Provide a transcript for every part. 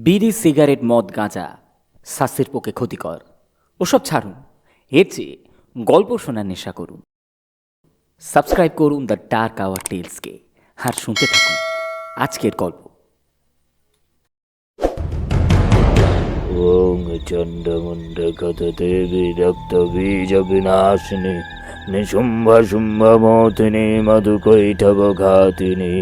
বিড়ি, সিগারেট, মদ, গাঁজা স্বাস্থ্যের পক্ষে ক্ষতিকর। ওসব ছাড়ুন, এর চেয়ে গল্প শোনার নেশা করুন। সাবস্ক্রাইব করুন দ্য ডার্ক আওয়ার টেলসকে, আর শুনতে থাকুন আজকের গল্প। ওং চণ্ডমুণ্ড দেবী রক্ত বীজ বিনাশিনী নিশুম্ভ শুম্ভ মোহিনী মধুকৈঠব ঘাতিনী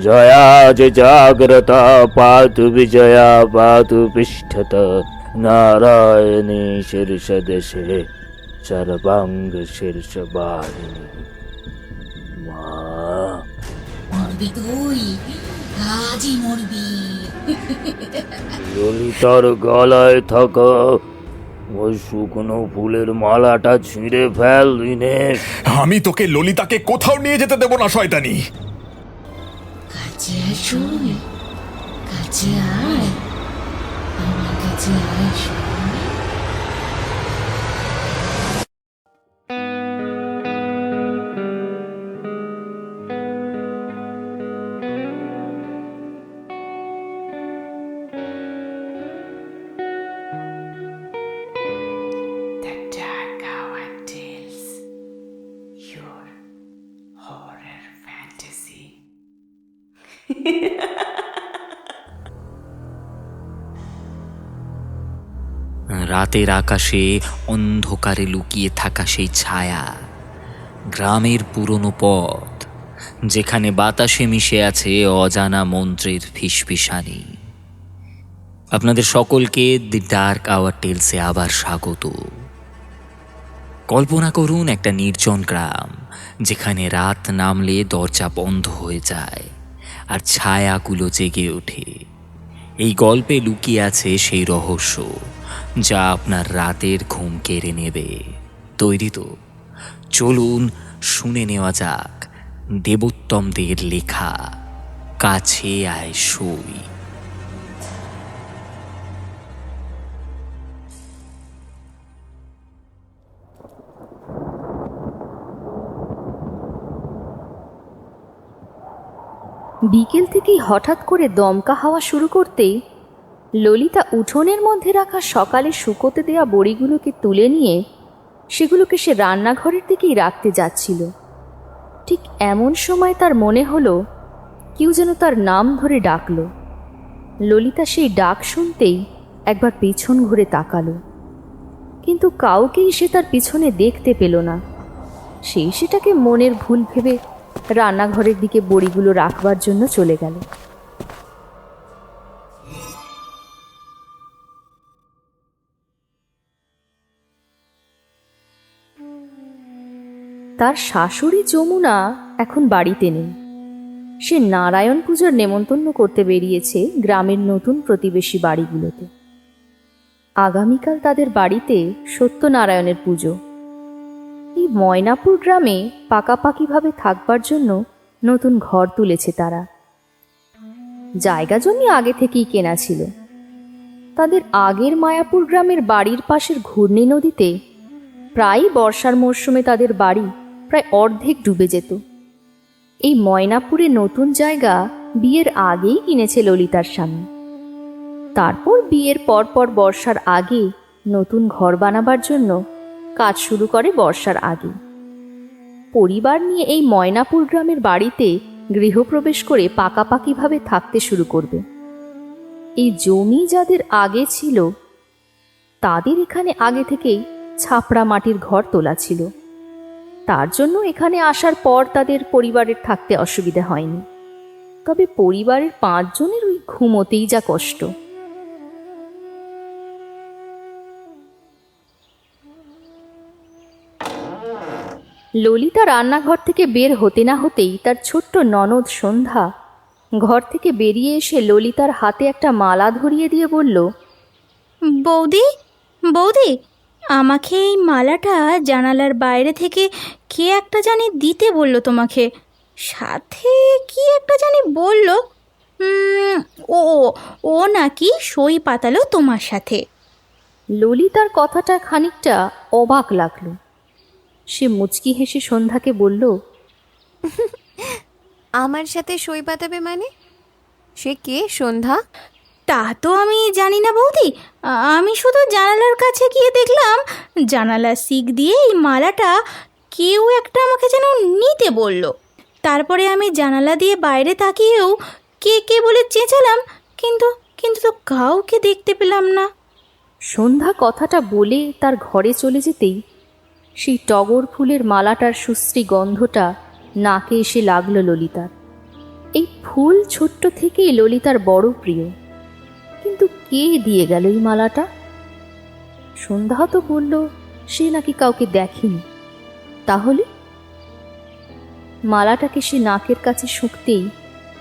জয়া যে জাগ্রতা পাতু বিজয়া পাতু পৃষ্ঠত নারায়ণী শীর্ষ দেশে সর্বাঙ্গ শীর্ষ বাহিনী। মা, মরবি তুই, আজই মরবি। ললিতার গলায় থাকা ওই শুকনো ফুলের মালাটা ছিঁড়ে ফেল দিনেশ। আমি তোকে ললিতাকে কোথাও নিয়ে যেতে দেব না শয়তানি। কাছে আয় শুন, কাছে আয়, আমার কাছে আয় শুন। The Dark Hour Tales, your horror fantasy. রাতের আকাশে অন্ধকারে লুকিয়ে থাকা সেই ছায়া, গ্রামের পুরনো পথ যেখানে বাতাসে মিশে আছে অজানা মন্ত্রের ফিসফিসানি। আপনাদের সকলকে দি ডার্ক আওয়ার টেলসে আবার স্বাগত। কল্পনা করুন একটা নির্জন গ্রাম, যেখানে রাত নামলে দরজা বন্ধ হয়ে যায় আর ছায়াগুলো জেগে ওঠে। এই গল্পে লুকিয়ে আছে সেই রহস্য যা আপনার রাতের ঘুম কেড়ে নেবে। তৈরি তো? চলুন শুনে নেওয়া যাক দেবোত্তমদের লেখা কাছে আয় সই। বিকেল থেকেই হঠাৎ করে দমকা হাওয়া শুরু করতেই ললিতা উঠোনের মধ্যে রাখা সকালে শুকোতে দেওয়া বড়িগুলোকে তুলে নিয়ে সেগুলোকে সে রান্নাঘরের দিকেই রাখতে যাচ্ছিল। ঠিক এমন সময় তার মনে হলো কেউ যেন তার নাম ধরে ডাকলো। ললিতা সেই ডাক শুনতেই একবার পেছন ঘুরে তাকালো, কিন্তু কাউকেই সে তার পিছনে দেখতে পেল না। সেটাকে মনের ভুল ভেবে রান্নাঘরের দিকে বড়িগুলো রাখবার জন্য চলে গেল। তার শাশুড়ি যমুনা এখন বাড়িতে নেই। সে নারায়ণ পুজোর নেমন্তন্ন করতে বেরিয়েছে গ্রামের নতুন প্রতিবেশী বাড়িগুলোতে। আগামীকাল তাদের বাড়িতে সত্যনারায়ণের পুজো। এই ময়নাপুর গ্রামে পাকাপাকিভাবে থাকবার জন্য নতুন ঘর তুলেছে তারা। জায়গা জমি আগে থেকেই কেনা ছিল। তাদের আগের মায়াপুর গ্রামের বাড়ির পাশের ঘূর্ণি নদীতে প্রায়ই বর্ষার মরশুমে তাদের বাড়ি প্রায় অর্ধেক ডুবে যেত। এই ময়নাপুরে নতুন জায়গা বিয়ের আগেই কিনেছে ললিতার স্বামী। তারপর বিয়ের পরপর বর্ষার আগে নতুন ঘর বানাবার জন্য কাজ শুরু করে বর্ষার আগে। পরিবার নিয়ে এই ময়নাপুর গ্রামের বাড়িতে গৃহপ্রবেশ করে পাকাপাকিভাবে থাকতে শুরু করবে। এই জমি যাদের আগে ছিল তাদের এখানে আগে থেকেই ছাপড়া মাটির ঘর তোলা ছিল। তার জন্য এখানে আসার পর তাদের পরিবারের থাকতে অসুবিধা হয়নি। তবে পরিবারের 5 জনের ওই ঘুমোতেই যা কষ্ট। ললিতা রান্নাঘর থেকে বের হতে না হতেই তার ছোট্ট ননদ সন্ধ্যা ঘর থেকে বেরিয়ে এসে ললিতার হাতে একটা মালা ধরিয়ে দিয়ে বলল, বৌদি, বৌদি, আমাকে এই মালাটা জানালার বাইরে থেকে কে একটা জানি দিতে বলল তোমাকে। সাথে কি একটা জানি বলল, ও ও নাকি সই পাতালো তোমার সাথে। ললিতার কথাটা খানিকটা অবাক লাগলো। সে মুচকি হেসে সন্ধ্যাকে বলল, আমার সাথে সই পাতাবে মানে? সে কে সন্ধ্যা? তা তো আমি জানি না বৌদি। আমি শুধু জানালার কাছে গিয়ে দেখলাম জানালার শিক দিয়ে এই মালাটা কেউ একটা আমাকে যেন নিতে বলল। তারপরে আমি জানালা দিয়ে বাইরে তাকিয়েও কে কে বলে চেঁচালাম, কিন্তু কিন্তু তো কাউকে দেখতে পেলাম না। সন্ধ্যা কথাটা বলে তার ঘরে চলে যেতেই সেই টগর ফুলের মালাটার সুশ্রী গন্ধটা নাকে এসে লাগলো ললিতার। এই ফুল ছোট্ট থেকেই ললিতার বড় প্রিয়, কিন্তু কে দিয়ে গেল এই মালাটা? সন্ধ্যা তো বলল সে নাকি কাউকে দেখেনি। তাহলে মালাটাকে সে নাকের কাছে শুঁকতেই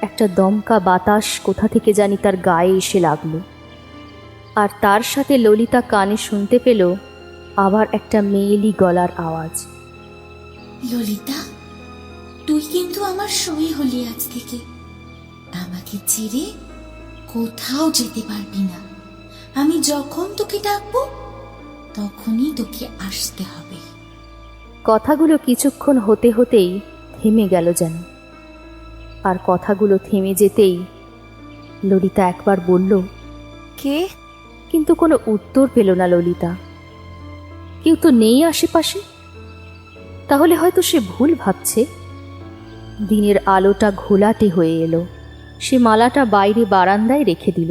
একটা দমকা বাতাস কোথা থেকে জানি তার গায়ে এসে লাগলো, আর তার সাথে ললিতা কানে শুনতে পেল আবার একটা মেয়েলি গলার আওয়াজ। ললিতা, তুই কিন্তু আমার সই হলি আজ থেকে। আমাকে ছেড়ে কোথাও যেতে পারবি না। আমি যখন তোকে ডাকবো তখনই তোকে আসতে হবে। কথাগুলো কিছুক্ষণ হতে হতেই থেমে গেল যেন, আর কথাগুলো থেমে যেতেই ললিতা একবার বলল, কে? কিন্তু কোনো উত্তর পেল না ললিতা। কেউ তো নেই আশেপাশে। তাহলে হয়তো সে ভুল ভাবছে। দিনের আলোটা ঘোলাটে হয়ে এলো। সে মালাটা বাইরে বারান্দায় রেখে দিল।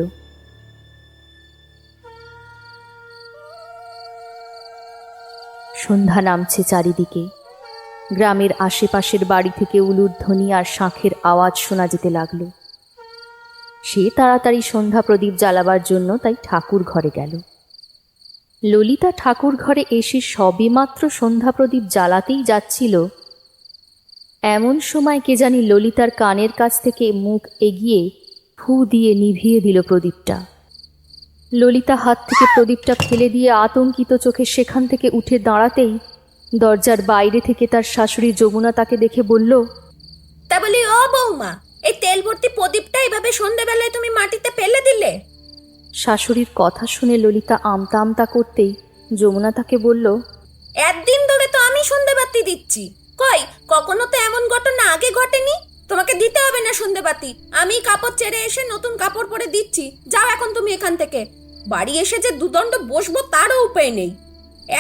সন্ধ্যা নামছে চারিদিকে। গ্রামের আশেপাশের বাড়ি থেকে উলুধ্বনি আর শাঁখের আওয়াজ শোনা যেতে লাগলো। সে তাড়াতাড়ি সন্ধ্যা প্রদীপ জ্বালাবার জন্য তাই ঠাকুর ঘরে গেল। ললিতা ঠাকুর ঘরে এসে সবেমাত্র সন্ধ্যা প্রদীপ জ্বালাতেই যাচ্ছিল, এমন সময় কে জানি ললিতার কানের কাছ থেকে মুখ এগিয়ে ফু দিয়ে নিভিয়ে দিল প্রদীপটা। ললিতা হাত থেকে প্রদীপটা ফেলে দিয়ে আতঙ্কিত চোখে সেখান থেকে উঠে দাঁড়াতেই দরজার বাইরে থেকে তার শাশুড়ি যমুনা তাকে দেখে বলল, তা বলি, ও বৌমা, এই তেল ভর্তি প্রদীপটা এইভাবে সন্ধ্যেবেলায় তুমি মাটিতে ফেলে দিলে? শাশুড়ির কথা শুনে ললিতা আমতা আমতা করতেই যমুনা তাকে বলল, একদিন ধরে তো আমি সন্ধ্যেবাতি দিচ্ছি, কই কখনো তো এমন ঘটনা আগে ঘটেনি। তোমাকে দিতে হবে না সন্ধ্যেবাতি, আমি কাপড় ছেড়ে এসে নতুন কাপড় পরে দিচ্ছি। যাও এখন তুমি এখান থেকে। বাড়ি এসে যে দুদণ্ড বসবো তারও উপায় নেই।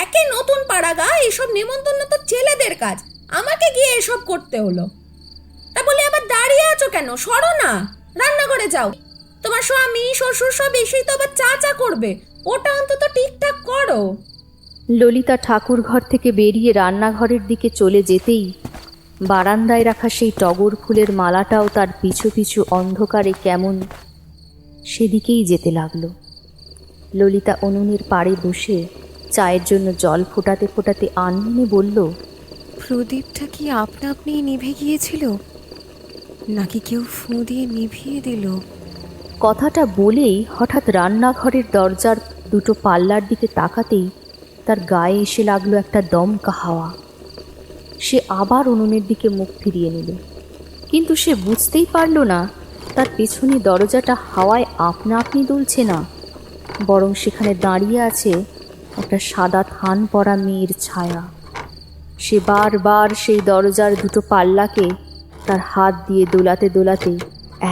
একে নতুন পাড়াগা, এসব নেমন্তন্ন তো ছেলেদের কাজ, আমাকে গিয়ে এসব করতে হলো। তা বলি, আবার দাঁড়িয়ে আছো কেন? সরো না, রান্নাঘরে যাও। তোমার স্বামী শ্বশুর সব এসেই তো আবার চা চা করবে, ওটা অন্তত ঠিকঠাক করো। ললিতা ঠাকুর ঘর থেকে বেরিয়ে রান্নাঘরের দিকে চলে যেতেই বারান্দায় রাখা সেই টগর ফুলের মালাটাও তার পিছু পিছু অন্ধকারে কেমন সেদিকেই যেতে লাগলো। ললিতা উনুনের পাড়ে বসে চায়ের জন্য জল ফোটাতে ফোটাতে আনমনে বলল, প্রদীপটা কি আপনা আপনিই নিভে গিয়েছিল, নাকি কেউ ফু দিয়ে নিভিয়ে দিল? কথাটা বলেই হঠাৎ রান্নাঘরের দরজার দুটো পাল্লার দিকে তাকাতেই তার গায়ে এসে লাগলো একটা দমকা হাওয়া। সে আবার উনুনের দিকে মুখ ফিরিয়ে নিল, কিন্তু সে বুঝতেই পারল না তার পেছনে দরজাটা হাওয়ায় আপনা আপনি দুলছে না, বরং সেখানে দাঁড়িয়ে আছে একটা সাদা থান পরা মেয়ের ছায়া। সে বারবার সেই দরজার দুটো পাল্লাকে তার হাত দিয়ে দোলাতে দোলাতে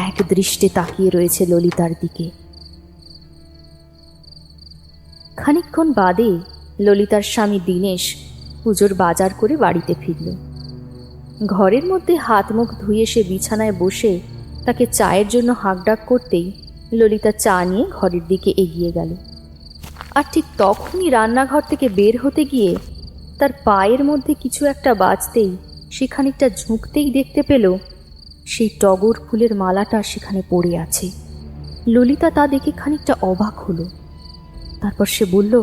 এক দৃষ্টে তাকিয়ে রয়েছে ললিতার দিকে। খানিকক্ষণ বাদে ললিতার স্বামী দীনেশ পুজোর বাজার করে বাড়িতে ফিরল। ঘরের মধ্যে হাত মুখ ধুয়ে সে বিছানায় বসে তাকে চায়ের জন্য হাঁকডাক করতেই ললিতা চা নিয়ে ঘরের দিকে এগিয়ে গেল। আর ঠিক তখনই রান্নাঘর থেকে বের হতে গিয়ে তার পায়ের মধ্যে কিছু একটা বাজতেই সে খানিকটা ঝুঁকতেই দেখতে পেল সেই টগর ফুলের মালাটা সেখানে পড়ে আছে। ললিতা তা দেখে খানিকটা অবাক হলো। তারপর সে বলল,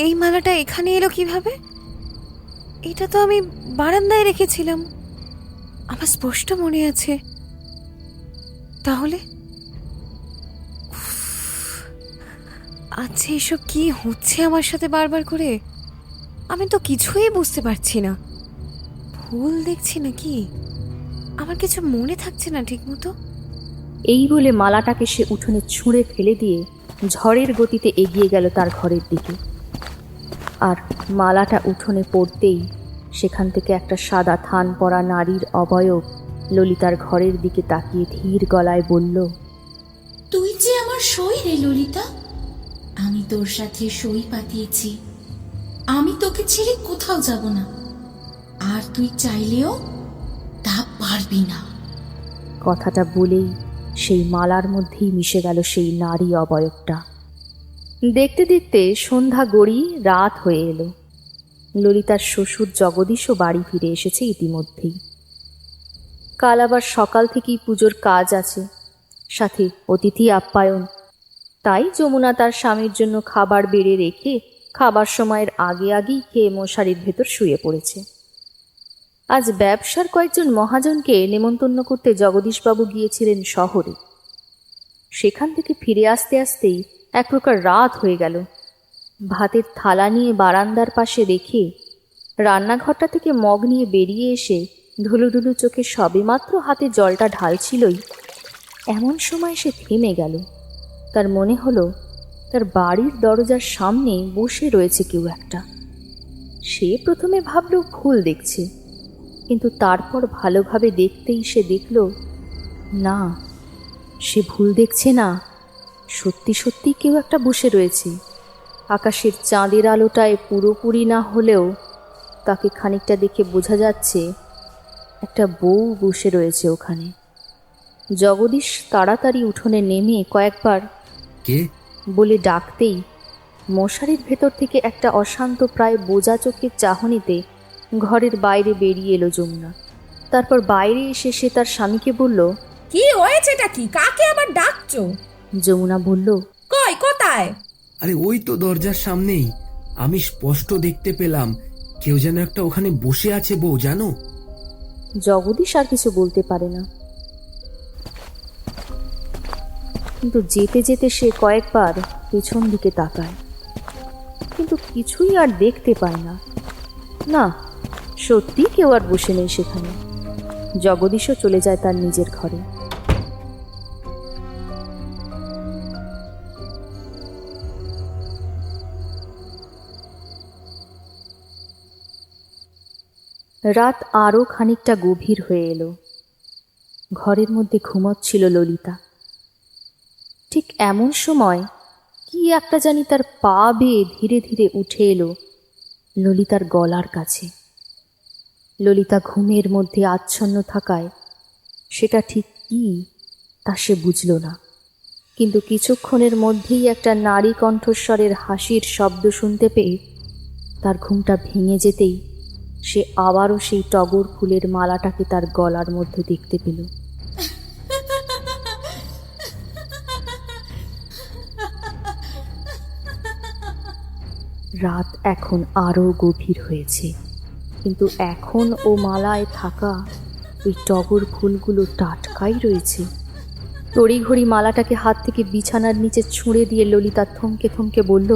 এই মালাটা এখানে এলো কিভাবে? এটা তো আমি বারান্দায় রেখেছিলাম, আমার স্পষ্ট মনে আছে। তাহলে আচ্ছা, এসব কি হচ্ছে আমার সাথে বারবার করে? আমি তো কিছুই বুঝতে পারছি না। ভুল দেখছি নাকি? আমার কিছু মনে থাকছে না ঠিক মতো। এই বলে মালাটাকে সে উঠোনে ছুঁড়ে ফেলে দিয়ে ঝড়ের গতিতে এগিয়ে গেল তার ঘরের দিকে। আর মালাটা উঠোনে পড়তেই সেখান থেকে একটা সাদা থান পরা নারীর অবয়ব ললিতার ঘরের দিকে তাকিয়ে ধীর গলায় বলল, তুই যে আমার সই রে ললিতা, আমি তোর সাথে সই পাতিয়েছি। আমি তোকে ছেড়ে কোথাও যাব না, আর তুই চাইলেও তা পারবি না। কথাটা বলেই সেই মালার মধ্যেই মিশে গেল সেই নারী অবয়বটা। দেখতে দেখতে সন্ধ্যা গড়িয়ে রাত হয়ে এলো। ললিতার শ্বশুর জগদীশও বাড়ি ফিরে এসেছে ইতিমধ্যেই। কাল আবার সকাল থেকেই পুজোর কাজ আছে, সাথে অতিথি আপ্যায়ন। তাই যমুনা তার স্বামীর জন্য খাবার বেড়ে রেখে খাবার সময়ের আগে আগেই খেয়ে মশারির ভেতর শুয়ে পড়েছে। আজ ব্যবসার কয়েকজন মহাজনকে নেমন্তন্ন করতে জগদীশবাবু গিয়েছিলেন শহরে। সেখান থেকে ফিরে আসতে আসতেই এক প্রকার রাত হয়ে গেল। ভাতের থালা নিয়ে বারান্দার পাশে রেখে রান্নাঘরটা থেকে মগ নিয়ে বেরিয়ে এসে ঢুলুঢুলু চোখে সবেমাত্র হাতে জলটা ঢালছিলই, এমন সময় সে থেমে গেল। তার মনে হলো তার বাড়ির দরজার সামনে বসে রয়েছে কেউ একটা। সে প্রথমে ভাবল ভুল দেখছে, কিন্তু তারপর ভালোভাবে দেখতেই সে দেখল না, সে ভুল দেখছে না, সত্যি সত্যি কেউ একটা বসে রয়েছে। আকাশের চাঁদের আলোটায় পুরোপুরি না হলেও তাকে খানিকটা দেখে বোঝা যাচ্ছে একটা বউ বসে রয়েছে ওখানে। জগদীশ তাড়াতাড়ি উঠোনে নেমে কয়েকবার কে বলে ডাকতেই মশারির ভেতর থেকে একটা অশান্ত প্রায় বোঝা চোখের চাহনিতে ঘরের বাইরে বেরিয়ে এলো যমুনা। তারপর বাইরে এসে সে তার স্বামীকে বলল, কি হয়েছেটা কি? কাকে আবার ডাকছো? যমুনা বলল, কই, কোথায়? আরে ওই তো দরজার সামনেই, আমি স্পষ্ট দেখতে পেলাম কেউ যেন একটা ওখানে বসে আছে বউ, জানো। জগদীশ আর কিছু বলতে পারে না, কিন্তু যেতে যেতে সে কয়েকবার পেছন দিকে তাকায়, কিন্তু কিছুই আর দেখতে পায় না। না, সত্যি কেউ আর বসে নেই সেখানে। জগদীশও চলে যায় তার নিজের ঘরে। রাত আরও খানিকটা গভীর হয়ে এলো। ঘরের মধ্যে ঘুমোচ্ছিল ললিতা। ঠিক এমন সময় কি একটা জানি তার পা বেয়ে ধীরে ধীরে উঠে এলো ললিতার গলার কাছে। ললিতা ঘুমের মধ্যে আচ্ছন্ন থাকায় সেটা ঠিক কি তা সে বুঝল না, কিন্তু কিছুক্ষণের মধ্যেই একটা নারী কণ্ঠস্বরের হাসির শব্দ শুনতে পেয়ে তার ঘুমটা ভেঙে যেতেই সে আবারও সেই টগর ফুলের মালাটাকে তার গলার মধ্যে দেখতে পেল। রাত এখন আরও গভীর হয়েছে, কিন্তু এখন ও মালায় থাকা ওই টগর ফুলগুলো টাটকাই রয়েছে। তড়িঘড়ি মালাটাকে হাত থেকে বিছানার নিচে ছুঁড়ে দিয়ে ললিতা থমকে থমকে বলল,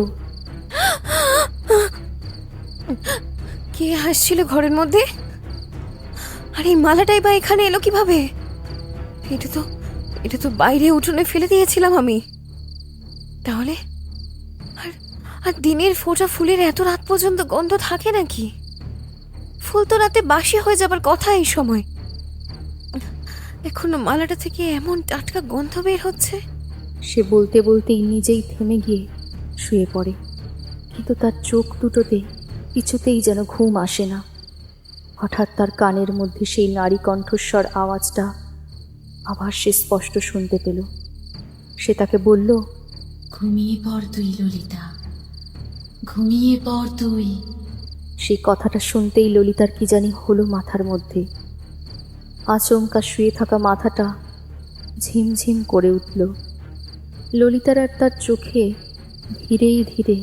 কে আসছিল ঘরের মধ্যে? আর এই মালাটাই বা এখানে এলো কিভাবে? এটা তো বাইরে উঠোনে ফেলে দিয়েছিলাম আমি। তাহলে আর দিনের ফোঁটা ফুলের এত রাত পর্যন্ত গন্ধ থাকে নাকি? ফুল তো রাতে বাসি হয়ে যাবার কথা এই সময়, এখনো মালাটা থেকে এমন টাটকা গন্ধ বের হচ্ছে। সে বলতে বলতেই নিজেই থেমে গিয়ে শুয়ে পড়ে, কিন্তু তার চোখ দুটোতে কিছুতেই যেন ঘুম আসে না। হঠাৎ তার কানের মধ্যে সেই নারী কণ্ঠস্বর আওয়াজটা আবার সে স্পষ্ট শুনতে পেল। সে তাকে বলল, ঘুমিয়ে পড় তুই ললিতা, ঘুমিয়ে পড় তুই। সেই কথাটা শুনতেই ললিতার কি জানি হলো মাথার মধ্যে। আচমকা শুয়ে থাকা মাথাটা ঝিমঝিম করে উঠল। ললিতার আর তার চোখে ধীরেই ধীরে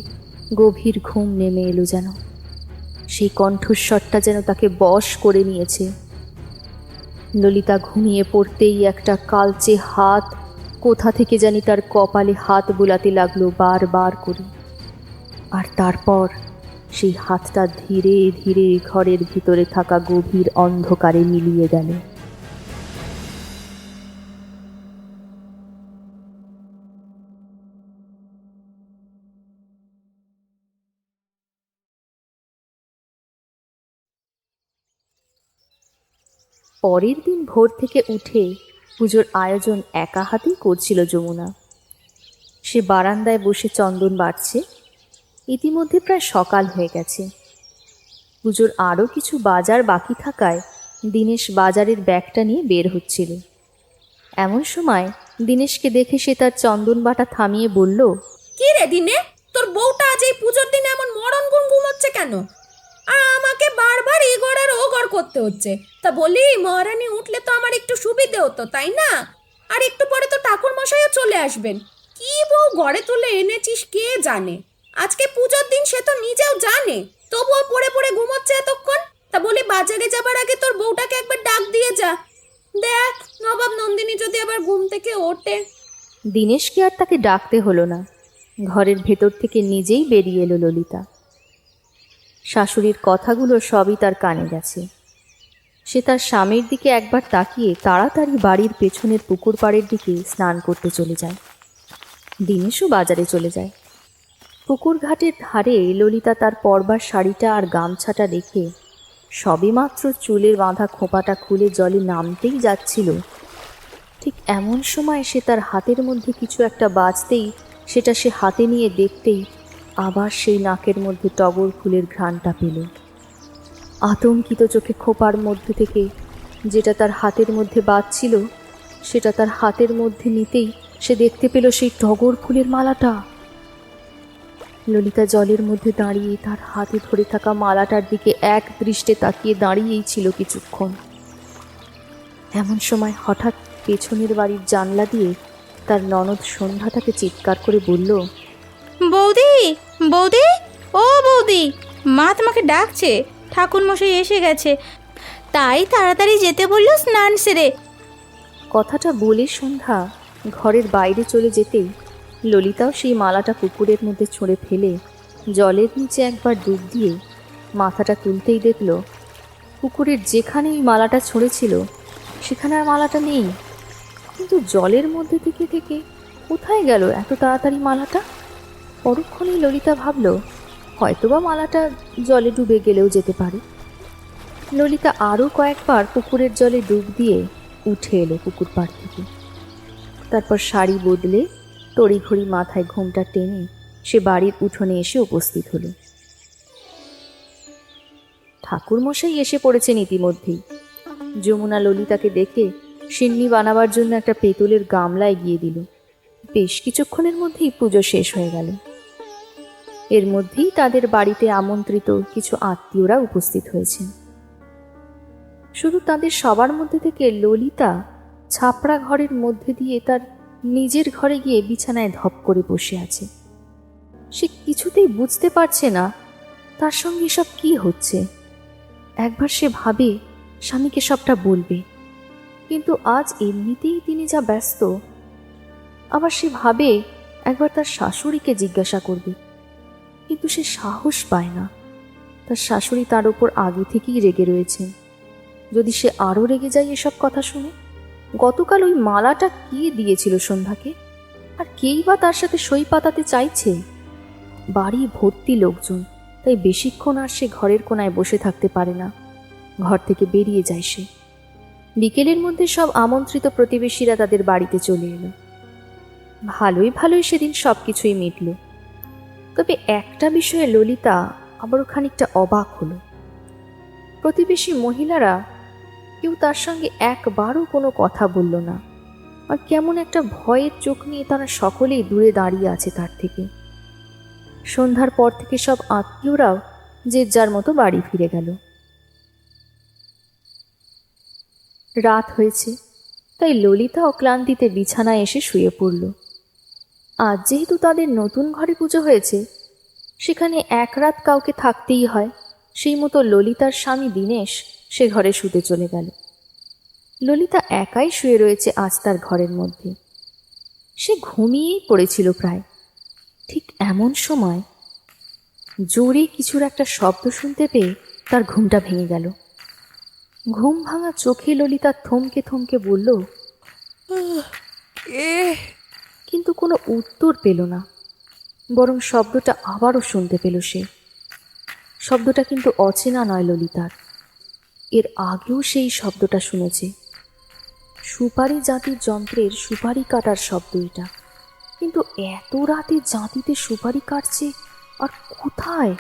গভীর ঘুম নেমে এলো, যেন সেই কণ্ঠস্বরটা যেন তাকে বশ করে নিয়েছে। ললিতা ঘুমিয়ে পড়তেই একটা কালচে হাত কোথা থেকে জানি তার কপালে হাত বুলাতে লাগলো বারবার করে, আর তারপর সেই হাতটা ধীরে ধীরে ঘরের ভিতরে থাকা গভীর অন্ধকারে মিলিয়ে গেল। পরের দিন ভোর থেকে উঠে পুজোর আয়োজন একা হাতেই করছিল যমুনা। সে বারান্দায় বসে চন্দন বাটছে। ইতিমধ্যে প্রায় সকাল হয়ে গেছে। পুজোর আরও কিছু বাজার বাকি থাকায় দীনেশ বাজারের ব্যাগটা নিয়ে বের হচ্ছিল। এমন সময় দীনেশকে দেখে সে তার চন্দন বাটা থামিয়ে বলল, কি রে দিনে, তোর বউটা আজ এই পুজোর দিন এমন মরণ গুম ঘুমোচ্ছে কেন? আর আমাকে বারবার এগর আর ওগর করতে হচ্ছে। তা বলি, মহারানী উঠলে তো আমার একটু সুবিধে হতো, তাই না? আর একটু পরে তো ঠাকুর মশাইও চলে আসবেন। কি বউ ঘরে তুলে এনেছিস কে জানে। আজকে পুজোর দিন সে তো নিজেও জানে, তবুও পড়ে পড়ে ঘুমোচ্ছে এতক্ষণ। তা বলি, বাজারে যাবার আগে তোর বউটাকে একবার ডাক দিয়ে যা। দেখ, নবাব নন্দিনী যদি আবার ঘুম থেকে ওঠে। দীনেশকে আর তাকে ডাকতে হলো না। ঘরের ভেতর থেকে নিজেই বেরিয়ে এলো ললিতা। শাশুড়ির কথাগুলো সবই তার কানে গেছে। সে তার স্বামীর দিকে একবার তাকিয়ে তাড়াতাড়ি বাড়ির পেছনের পুকুর পাড়ের দিকে স্নান করতে চলে যায়। দীনেশও বাজারে চলে যায়। পুকুর ঘাটের ধারে ললিতা তার পরবার শাড়িটা আর গামছাটা রেখে সবেমাত্র চুলের বাঁধা খোঁপাটা খুলে জলে নামতেই যাচ্ছিল, ঠিক এমন সময় সে তার হাতের মধ্যে কিছু একটা বাজতেই সেটা সে হাতে নিয়ে দেখতেই আবার সেই নাকের মধ্যে টগর ফুলের ঘ্রাণটা পেল। আতঙ্কিত চোখে খোপার মধ্যে থেকে যেটা তার হাতের মধ্যে বাজছিল সেটা তার হাতের মধ্যে নিতেই সে দেখতে পেল সেই টগর ফুলের মালাটা। ললিতা জলের মধ্যে দাঁড়িয়ে তার হাতে ধরে থাকা মালাটার দিকে এক দৃষ্টে তাকিয়ে দাঁড়িয়েই ছিল কিছুক্ষণ। এমন সময় হঠাৎ পেছনের বাড়ির জানলা দিয়ে তার ননদ সন্ধ্যা তাকে চিৎকার করে বলল, বৌদি, বৌদি, ও বৌদি, মা তোমাকে ডাকছে। ঠাকুর মশাই এসে গেছে, তাই তাড়াতাড়ি যেতে বললো স্নান সেরে। কথাটা বলে সন্ধ্যা ঘরের বাইরে চলে যেতেই ললিতাও সেই মালাটা পুকুরের মধ্যে ছুঁড়ে ফেলে জলের নিচে একবার ডুব দিয়ে মাথাটা তুলতেই দেখল পুকুরের যেখানে ওই মালাটা ছড়েছিল সেখানে আর মালাটা নেই। কিন্তু জলের মধ্যে থেকে থেকে কোথায় গেল এত তাড়াতাড়ি মালাটা? পরক্ষণেই ললিতা ভাবল, হয়তোবা মালাটা জলে ডুবে গেলেও যেতে পারে। ললিতা আরও কয়েকবার পুকুরের জলে ডুব দিয়ে উঠে এলো পুকুর পাড় থেকে। তারপর শাড়ি বদলে তড়িঘড়ি মাথায় ঘোমটা টেনে সে বাড়ির উঠোনে এসে উপস্থিত হলো। ঠাকুরমশাই এসে পড়েছেন ইতিমধ্যেই। যমুনা ললিতাকে দেখে সিন্নি বানাবার জন্য একটা পেতলের গামলা এগিয়ে দিল। বেশ কিছুক্ষণের মধ্যেই পুজো শেষ হয়ে গেল। এর মধ্যেই তাদের বাড়িতে আমন্ত্রিত কিছু আত্মীয়রা উপস্থিত হয়েছেন। শুধু তাদের সবার মধ্যে থেকে ললিতা ছাপড়া ঘরের মধ্যে দিয়ে তার নিজের ঘরে গিয়ে বিছানায় ধপ করে বসে আছে। সে কিছুতেই বুঝতে পারছে না তার সঙ্গে এসব কি হচ্ছে। একবার সে ভাবে স্বামীকে সবটা বলবে, কিন্তু আজ এমনিতেই তিনি যা ব্যস্ত। আবার সে ভাবে একবার তার শাশুড়িকে জিজ্ঞাসা করবে, কিন্তু সে সাহস পায় না। তার শাশুড়ি তার উপর আগে থেকেই রেগে রয়েছেন। যদি সে আরও রেগে যায় এসব কথা শুনে, গতকাল ওই মালাটা কে দিয়েছিল সন্ধ্যাকে, আর কেই বা তার সাথে সই পাতাতে চাইছে? বাড়ি ভর্তি লোকজন, তাই বেশিক্ষণ আর সে ঘরের কোনায় বসে থাকতে পারে না। ঘর থেকে বেরিয়ে যায় সে। বিকেলের মধ্যে সব আমন্ত্রিত প্রতিবেশীরা তাদের বাড়িতে চলে এলো। ভালোই ভালোই সেদিন সব কিছুই মিটল। তবে একটা বিষয়ে ললিতা আবারও খানিকটা অবাক হলো। প্রতিবেশী মহিলারা কেউ তার সঙ্গে একবারও কোনো কথা বলল না, আর কেমন একটা ভয়ের চোখ নিয়ে তারা সকলেই দূরে দাঁড়িয়ে আছে তার থেকে। সন্ধ্যার পর থেকে সব আত্মীয়রাও যে যার মতো বাড়ি ফিরে গেল। রাত হয়েছে, তাই ললিতা অক্লান্তিতে বিছানায় এসে শুয়ে পড়ল। আজ যেহেতু তাদের নতুন ঘরে পুজো হয়েছে, সেখানে এক রাত কাউকে থাকতেই হয়। সেই মতো ললিতার স্বামী দীনেশ সে ঘরে শুতে চলে গেল। ললিতা একাই শুয়ে রয়েছে আজ তার ঘরের মধ্যে। সে ঘুমিয়েই পড়েছিল প্রায়। ঠিক এমন সময় জোরে কিছুর একটা শব্দ শুনতে পেয়ে তার ঘুমটা ভেঙে গেল। ঘুম ভাঙা চোখে ললিতা থমকে থমকে বলল, কিন্তু কোনো উত্তর পেল না। বরং শব্দটা আবারও শুনতে পেল সে। শব্দটা কিন্তু অচেনা নয় ললিতার। এর আগেও সেই শব্দটা শুনেছে। সুপারি জাতির যন্ত্রের সুপারি কাটার শব্দ এটা। কিন্তু এত রাতে জাঁতিতে সুপারি কাটছে আর কোথায়?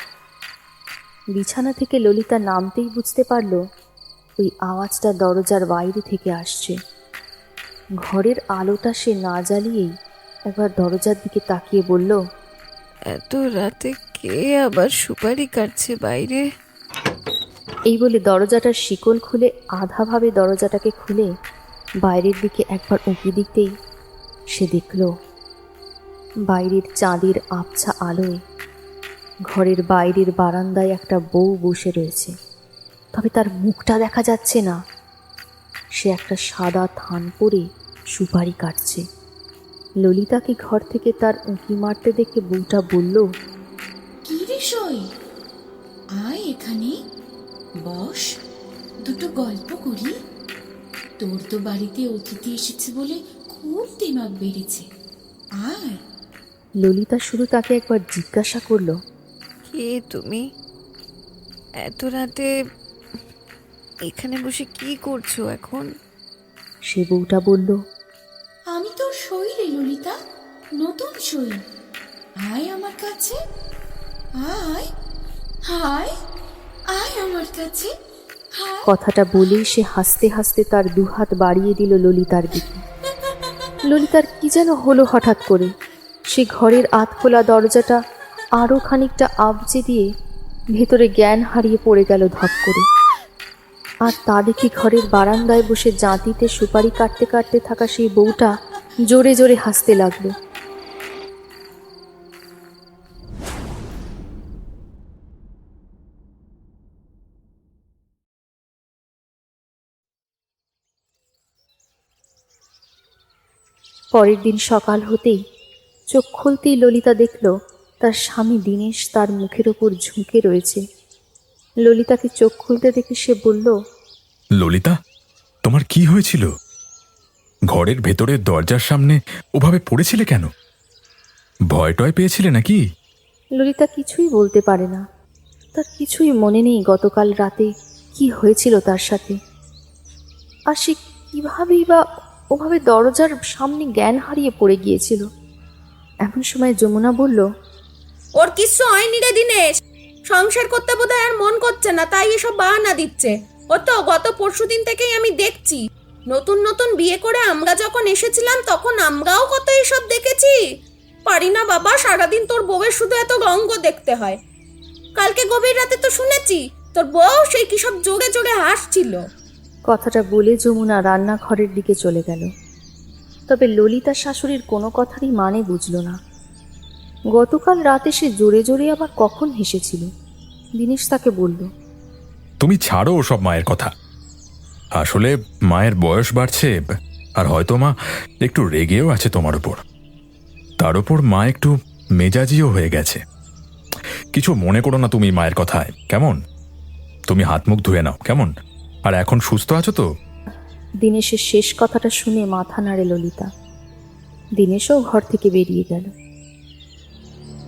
বিছানা থেকে ললিতা নামতেই বুঝতে পারল ওই আওয়াজটা দরজার বাইরে থেকে আসছে। ঘরের আলোটা সে না জ্বালিয়েই একবার দরজার দিকে তাকিয়ে বলল, এত রাতে কে আবার সুপারি কাটছে বাইরে? এই বলে দরজাটার শিকল খুলে আধাভাবে দরজাটাকে খুলে বাইরের দিকে একবার উঁকি দিতেই সে দেখল বাইরের চাঁদের আবছা আলোয় ঘরের বাইরের বারান্দায় একটা বউ বসে রয়েছে, তবে তার মুখটা দেখা যাচ্ছে না। সে একটা সাদা থান পরে সুপারি কাটছে। ললিতাকে ঘর থেকে তার উঁকি মারতে দেখে বউটা বলল, কি রে সই, আয় এখানে বস, দুটো গল্প করি। তোর তো বাড়িতে অতিথি এসেছে বলে খুব দিমাগ বেড়েছে, আয়। ললিতা শুধু তাকে একবার জিজ্ঞাসা করলো, কে তুমি? এত রাতে এখানে বসে কি করছো এখন? সে বউটা বলল, আমি তোর সই রে ললিতা, নতুন সই। আয় আমার কাছে, আয় আয় আয় আমার কাছে, আয়। কথাটা বলেই সে হাসতে হাসতে তার দুহাত বাড়িয়ে দিল ললিতার দিকে। ললিতার কি যেন হলো হঠাৎ করে, সে ঘরের আধখোলা দরজাটা আরও খানিকটা আবজে দিয়ে ভেতরে জ্ঞান হারিয়ে পড়ে গেল ধপ করে। আর তা দেখে ঘরের বারান্দায় বসে জাঁতিতে সুপারি কাটতে কাটতে থাকা সেই বউটা জোরে জোরে হাসতে লাগলো। পরের দিন সকাল হতেই চোখ খুলতেই ললিতা দেখল তার স্বামী দীনেশ তার মুখের ওপর ঝুঁকে রয়েছে। ললিতাকে চোখ খুলতে দেখে সে বলল, ললিতা, তোমার কি হয়েছিল? ঘরের ভেতরের দরজার সামনে ওভাবে পড়েছিলে কেন? ভয় টয় পেয়েছিলে নাকি? ললিতা কিছুই বলতে পারে না। তার কিছুই মনে নেই গতকাল রাতে কি হয়েছিল তার সাথে। আর সে কীভাবেই বা ওভাবে দরজার সামনে জ্ঞান হারিয়ে পড়ে গিয়েছিল। এমন সময় যমুনা বলল, ওর কিচ্ছু হয়নি রে দিনেশ, সংসার করতে বোধহয় আর মন করছে না, তাই এসব বাহানা দিচ্ছে। ও তো গত পরশুদিন থেকেই আমি দেখছি, নতুন নতুন বিয়ে করে আমরা যখন এসেছিলাম তখন আমরাও কত এসব দেখেছি। পারি না বাবা, সারাদিন তোর বউয়ের শুধু এত রঙ্গ দেখতে হয়। কালকে গভীর রাতে তো শুনেছি তোর বউ সেই কি সব জোরে জোরে হাসছিল। কথাটা বলে যমুনা রান্নাঘরের দিকে চলে গেল। তবে ললিতা শাশুড়ির কোনো কথারই মানে বুঝল না। গতকাল রাতে সে জোরে জোরে আবার কখন হেসেছিল। দীনেশ তাকে বলল, তুমি ছাড়ো ওসব মায়ের কথা। আসলে মায়ের বয়স বাড়ছে, আর হয়তো মা একটু রেগেও আছে তোমার উপর। তার উপর মা একটু মেজাজিও হয়ে গেছে। কিছু মনে করো না তুমি মায়ের কথায়, কেমন? তুমি হাত মুখ ধুয়ে নাও, কেমন? আর এখন সুস্থ আছো তো? দীনেশের শেষ কথাটা শুনে মাথা নাড়ে ললিতা। দীনেশও ঘর থেকে বেরিয়ে গেল।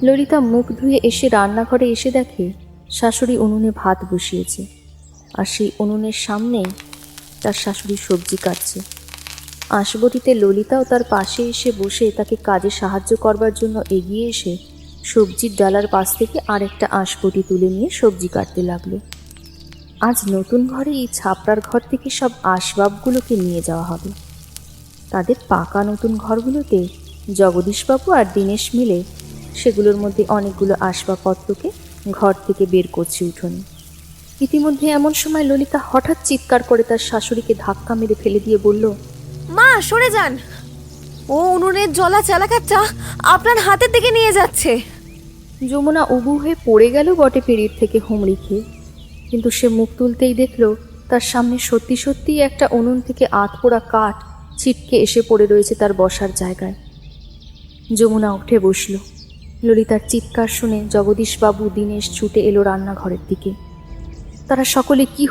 ললিতা মুখ ধুয়ে এসে রান্নাঘরে এসে দেখে শাশুড়ি উনুনে ভাত বসিয়েছে, আর সেই উনুনের সামনেই তার শাশুড়ি সবজি কাটছে। আঁশবটিতে ললিতাও তার পাশে এসে বসে তাকে কাজে সাহায্য করবার জন্য এগিয়ে এসে সবজির ডালার পাশ থেকে আরেকটা আঁশবটি তুলে নিয়ে সবজি কাটতে লাগলো। আজ নতুন ঘরে এই ছাপড়ার ঘর থেকে সব আসবাবগুলোকে নিয়ে যাওয়া হবে। তাদের পাকা নতুন ঘরগুলোতে জগদীশবাবু আর দীনেশ মিলে সেগুলোর মধ্যে অনেকগুলো আসবাবপত্রকে ঘর থেকে বের করছে উঠোনে। ইতিমধ্যে এমন সময় ললিতা হঠাৎ চিৎকার করে তার শাশুড়িকে ধাক্কা মেরে ফেলে দিয়ে বলল, মা সরে যান, ও উনুনের জ্বলা চালাকারটা আপনার হাতের দিকে নিয়ে যাচ্ছে। যমুনা উবু হয়ে পড়ে গেল বটে পেড়ির থেকে হুমড়ি খেয়ে, কিন্তু সে মুখ তুলতেই দেখল তার সামনে সত্যি সত্যিই একটা উনুন থেকে আধপোড়া কাঠ ছিটকে এসে পড়ে রয়েছে তার বসার জায়গায়। যমুনা উঠে বসল। ললিতার চিৎকার শুনে জগদীশবাবু দীনেশ ছুটে এলো রান্নাঘরের দিকে। তারা সকলে কি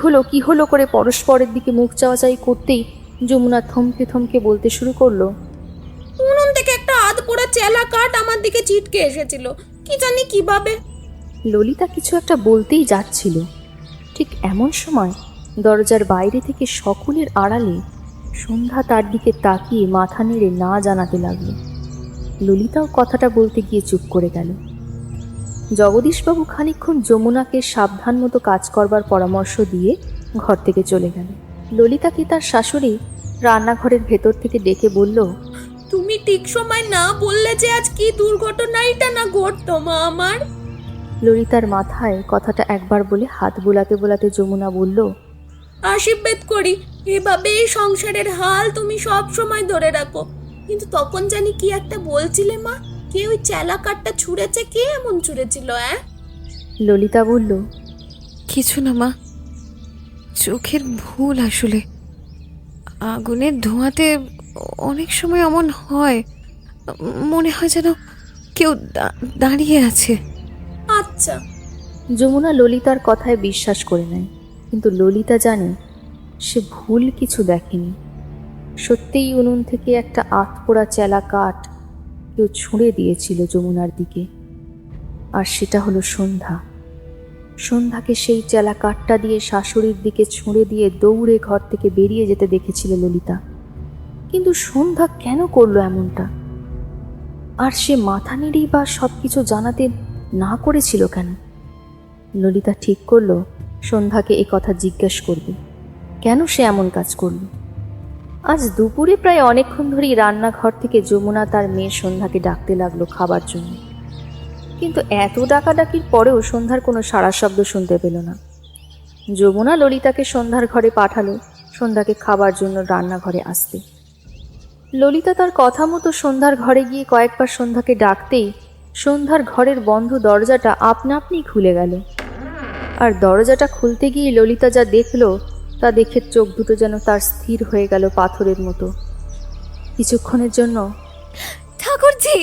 হলো করে পরস্পরের দিকে মুখ চাওয়াচাই করতেই যমুনা থমকে থমকে বলতে শুরু করলো, উনুন থেকে একটা আধ পোড়া চেলা কাঠ আমার দিকে ছিটকে এসেছিল, কি জানি কিভাবে। ললিতা কিছু একটা বলতেই যাচ্ছিল, ঠিক এমন সময় দরজার বাইরে থেকে সকলের আড়ালে সন্ধ্যা তার দিকে তাকিয়ে মাথা নেড়ে না জানাতে লাগলো। ললিতাও কথাটা বলতে গিয়ে চুপ করে গেল। জগদীশবাবু খানিকক্ষণ যমুনাকে সাবধান মতো কাজ করবার পরামর্শ দিয়ে ঘর থেকে চলে গেল। ললিতাকে তার শাশুড়ি রান্নাঘরের ভেতর থেকে ডেকে বলল, তুমি ঠিক সময় না বললে যে আজ কি দুর্ঘটনাটা না ঘটতো মা আমার। ললিতার মাথায় কথাটা একবার বলে হাত বোলাতে বোলাতে যমুনা বলল, আশীর্বাদ করি এভাবে এই সংসারের হাল তুমি সব সময় ধরে রাখো। কিন্তু তখন জানি কি একটা বলছিলে মা, কে ওই চেলা কাঠটা ছুঁড়েছে, কে এমন ছুঁড়েছিল? ললিতা বলল, কিছু না মা, চোখের ভুল আসলে। আগুনের ধোঁয়াতে অনেক সময় এমন হয়, মনে হয় যেন কেউ দাঁড়িয়ে আছে। আচ্ছা। যমুনা ললিতার কথায় বিশ্বাস করে নেয়, কিন্তু ললিতা জানে সে ভুল কিছু দেখেনি। সত্যিই উনুন থেকে একটা আতপোড়া চেলা কাঠ কেউ ছুঁড়ে দিয়েছিল যমুনার দিকে, আর সেটা হলো সন্ধ্যা। সন্ধ্যাকে সেই চেলা কাঠটা দিয়ে শাশুড়ির দিকে ছুঁড়ে দিয়ে দৌড়ে ঘর থেকে বেরিয়ে যেতে দেখেছিল ললিতা। কিন্তু সন্ধ্যা কেন করলো এমনটা? আর সে মাথা নেড়েই বা সব কিছু জানাতে না করেছিল কেন? ললিতা ঠিক করলো সন্ধ্যাকে এ কথা জিজ্ঞেস করবে, কেন সে এমন কাজ করল। আজ দুপুরে প্রায় অনেকক্ষণ ধরেই রান্নাঘর থেকে যমুনা তার মেয়ে সন্ধ্যাকে ডাকতে লাগলো খাবার জন্য, কিন্তু এত ডাকাডাকির পরেও সন্ধ্যার কোনো সাড়া শব্দ শুনতে পেল না। যমুনা ললিতাকে সন্ধ্যার ঘরে পাঠালো সন্ধ্যাকে খাবার জন্য রান্নাঘরে আসতে। ললিতা তার কথা মতো সন্ধ্যার ঘরে গিয়ে কয়েকবার সন্ধ্যাকে ডাকতেই সন্ধ্যার ঘরের বন্ধ দরজাটা আপনা আপনি খুলে গেল। আর দরজাটা খুলতে গিয়ে ললিতা যা দেখলো তা দেখে চোখ দুটো যেন তার স্থির হয়ে গেল পাথরের মতো। কিছুক্ষণের জন্য, ঠাকুরজি,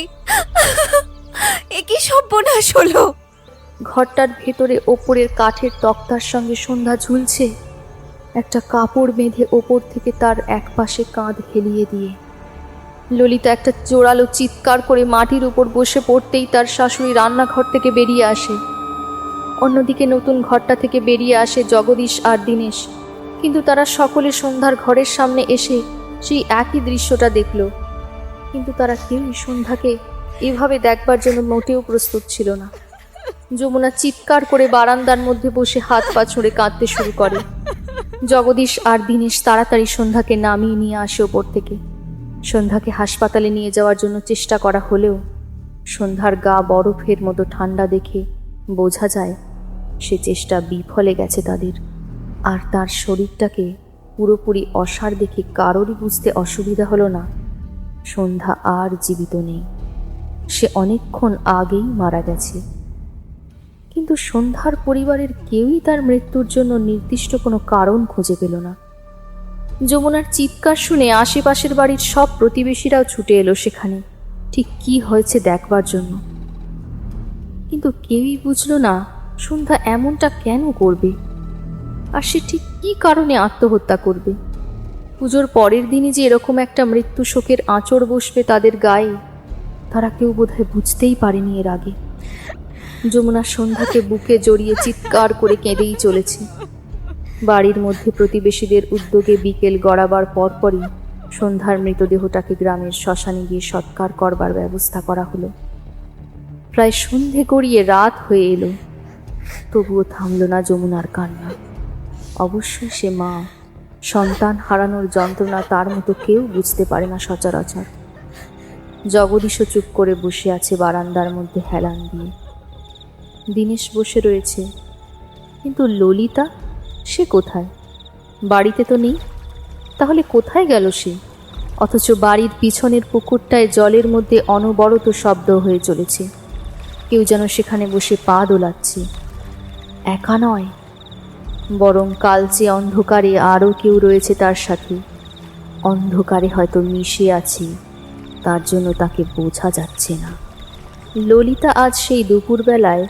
এ কি সর্বনাশ হলো! ঘরটার ভেতরে ওপরের কাঠের তক্তার সঙ্গে সন্ধ্যা ঝুলছে, একটা কাপড় বেঁধে ওপর থেকে তার একপাশে কাঁধ হেলিয়ে দিয়ে। ললিতা একটা জোরালো চিৎকার করে মাটির উপর বসে পড়তেই তার শাশুড়ি রান্নাঘর থেকে বেরিয়ে আসে। অন্যদিকে নতুন ঘরটা থেকে বেরিয়ে আসে জগদীশ আর দীনেশ, কিন্তু তারা সকলে সন্ধ্যার ঘরের সামনে এসে সেই একই দৃশ্যটা দেখল। কিন্তু তারা কেউই সন্ধ্যাকে এভাবে দেখবার জন্য মোটেও প্রস্তুত ছিল না। যমুনা চিৎকার করে বারান্দার মধ্যে বসে হাত পা ছুঁড়ে কাঁদতে শুরু করে। জগদীশ আর দীনেশ তাড়াতাড়ি সন্ধ্যাকে নামিয়ে নিয়ে আসে ওপর থেকে। সন্ধ্যাকে হাসপাতালে নিয়ে যাওয়ার জন্য চেষ্টা করা হলেও সন্ধ্যার গা বরফের মতো ঠান্ডা দেখে বোঝা যায় সে চেষ্টা বিফলে গেছে তাদের। আর তার শরীরটাকে পুরোপুরি অসাড় দেখে কারোরই বুঝতে অসুবিধা হলো না সন্ধ্যা আর জীবিত নেই, সে অনেকক্ষণ আগেই মারা গেছে। কিন্তু সন্ধ্যার পরিবারের কেউই তার মৃত্যুর জন্য নির্দিষ্ট কোনো কারণ খুঁজে পেল না। যমুনার চিৎকার শুনে আশেপাশের বাড়ির সব প্রতিবেশীরাও ছুটে এলো সেখানে ঠিক কি হয়েছে দেখবার জন্য, কিন্তু কেউই বুঝল না সন্ধ্যা এমনটা কেন করবে, আর সে ঠিক কি কারণে আত্মহত্যা করবে। পুজোর পরের দিনই যে এরকম একটা মৃত্যু শোকের আঁচড় বসবে তাদের গায়ে, তারা কেউ বোধহয় বুঝতেই পারেনি এর আগে। যমুনা সন্ধ্যাকে বুকে জড়িয়ে চিৎকার করে কেঁদেই চলেছে। বাড়ির মধ্যে প্রতিবেশীদের উদ্যোগে বিকেল গড়াবার পরপরই সন্ধ্যার মৃতদেহটাকে গ্রামের শ্মশানে গিয়ে সৎকার করবার ব্যবস্থা করা হলো। প্রায় সন্ধে গড়িয়ে রাত হয়ে এলো, তবুও থামল না যমুনার কান্না। অবশ্যই সে মা, সন্তান হারানোর যন্ত্রণা তার মতো কেউ বুঝতে পারে না সচরাচর। জগদীশও চুপ করে বসে আছে বারান্দার মধ্যে হেলান দিয়ে। দীনেশ বসে রয়েছে, কিন্তু ললিতা, সে কোথায়? বাড়িতে তো নেই, তাহলে কোথায় গেল সে? অথচ বাড়ির পিছনের পুকুরটায় জলের মধ্যে অনবরত শব্দ হয়ে চলেছে, কেউ যেন সেখানে বসে পা দোলাচ্ছে। একা নয়, বরং কালচে অন্ধকারে আরও কেউ রয়েছে তার সাথে। অন্ধকারে হয়তো মিশে আছে, তার জন্য তাকে বোঝা যাচ্ছে না। ললিতা আজ সেই দুপুরবেলায়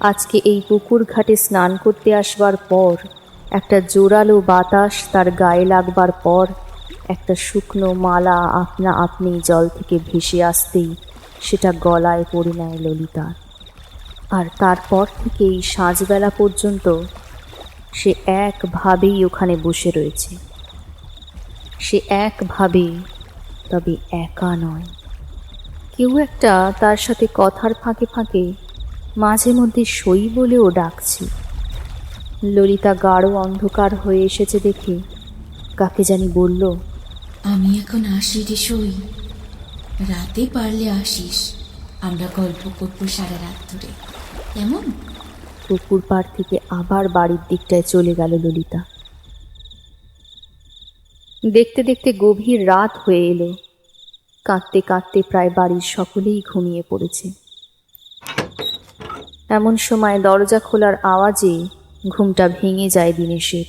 আজকে এই পুকুর ঘাটে স্নান করতে আসবার পর, একটা জোরালো বাতাস তার গায়ে লাগবার পর, একটা শুকনো মালা আপনা আপনি জল থেকে ভেসে আসতেই সেটা গলায় পড়ে নেয় ললিতার। আর তারপর থেকে এই সাঁঝবেলা পর্যন্ত সে একভাবেই ওখানে বসে রয়েছে। সে একভাবেই, তবে একা নয়। কেউ একটা তার সাথে কথার ফাঁকে ফাঁকে মাঝে মধ্যে সই বলেও ডাকছে। ললিতা গাঢ় অন্ধকার হয়ে এসেছে দেখে কাকে জানি বলল, আমি এখন আসি রে সই, রাতে পারলে আসিস, আমরা গল্প করবো সারা রাত ধরে, কেমন? পুকুর পাড় থেকে আবার বাড়ির দিকটায় চলে গেল ললিতা। দেখতে দেখতে গভীর রাত হয়ে এলো। কাঁদতে কাঁদতে প্রায় বাড়ির সকলেই ঘুমিয়ে পড়েছে। এমন সময় দরজা খোলার আওয়াজে ঘুমটা ভেঙে যায় দীনেশের।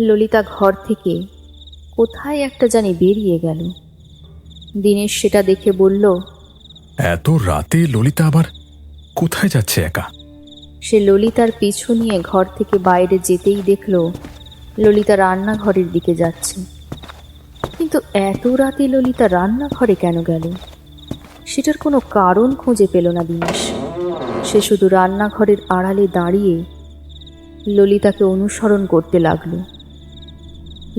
ললিতা ঘর থেকে কোথায় একটা জানি বেরিয়ে গেল। দীনেশ সেটা দেখে বলল, এত রাতে ললিতা আবার কোথায় যাচ্ছে একা? সে ললিতার পিছু নিয়ে ঘর থেকে বাইরে যেতেই দেখল ললিতা রান্নাঘরের দিকে যাচ্ছে। কিন্তু এত রাতে ললিতা রান্নাঘরে কেন গেল সেটার কোনো কারণ খুঁজে পেল না দীনেশ। সে শুধু রান্নাঘরের আড়ালে দাঁড়িয়ে ললিতাকে অনুসরণ করতে লাগলো।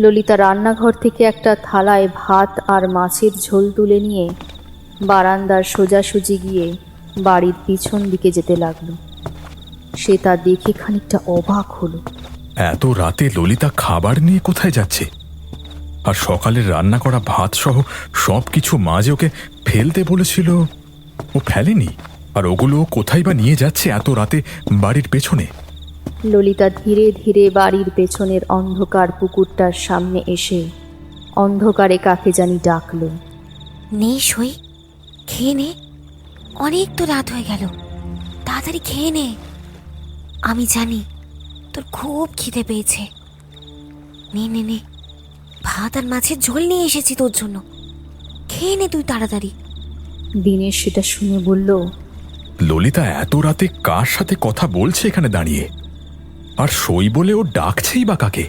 ললিতা রান্নাঘর থেকে একটা থালায় ভাত আর মাছের ঝোল তুলে নিয়ে বারান্দার সোজাসুজি গিয়ে বাড়ির পিছন দিকে যেতে লাগলো। সে তা দেখে খানিকটা অবাক হলো। এত রাতে ললিতা খাবার নিয়ে কোথায় যাচ্ছে? আর সকালের রান্না করা ভাত সহ সব কিছু মা যে ওকে ফেলতে বলেছিল ও ফেলেনি, আর ওগুলো কোথায় বা নিয়ে যাচ্ছে এত রাতে বাড়ির পেছনে? ললিতা ধীরে ধীরে বাড়ির পেছনের অন্ধকার পুকুরটার সামনে এসে অন্ধকারে কাকে জানি ডাকল। নে সই, খেয়ে নে, অনেক তো রাত হয়ে গেল, তাড়াতাড়ি খেয়ে নে। আমি জানি তোর খুব খিদে পেয়েছে। নে নে নে, ভাত আর মাছের ঝোল নিয়ে এসেছি তোর জন্য, খেয়ে নে তুই তাড়াতাড়ি। দীনেশ সেটা শুনে বলল, ললিতা এত রাতে কার সাথে কথা বলছে এখানে দাঁড়িয়ে? আর সই বলে ও ডাকছেই বা কাকে?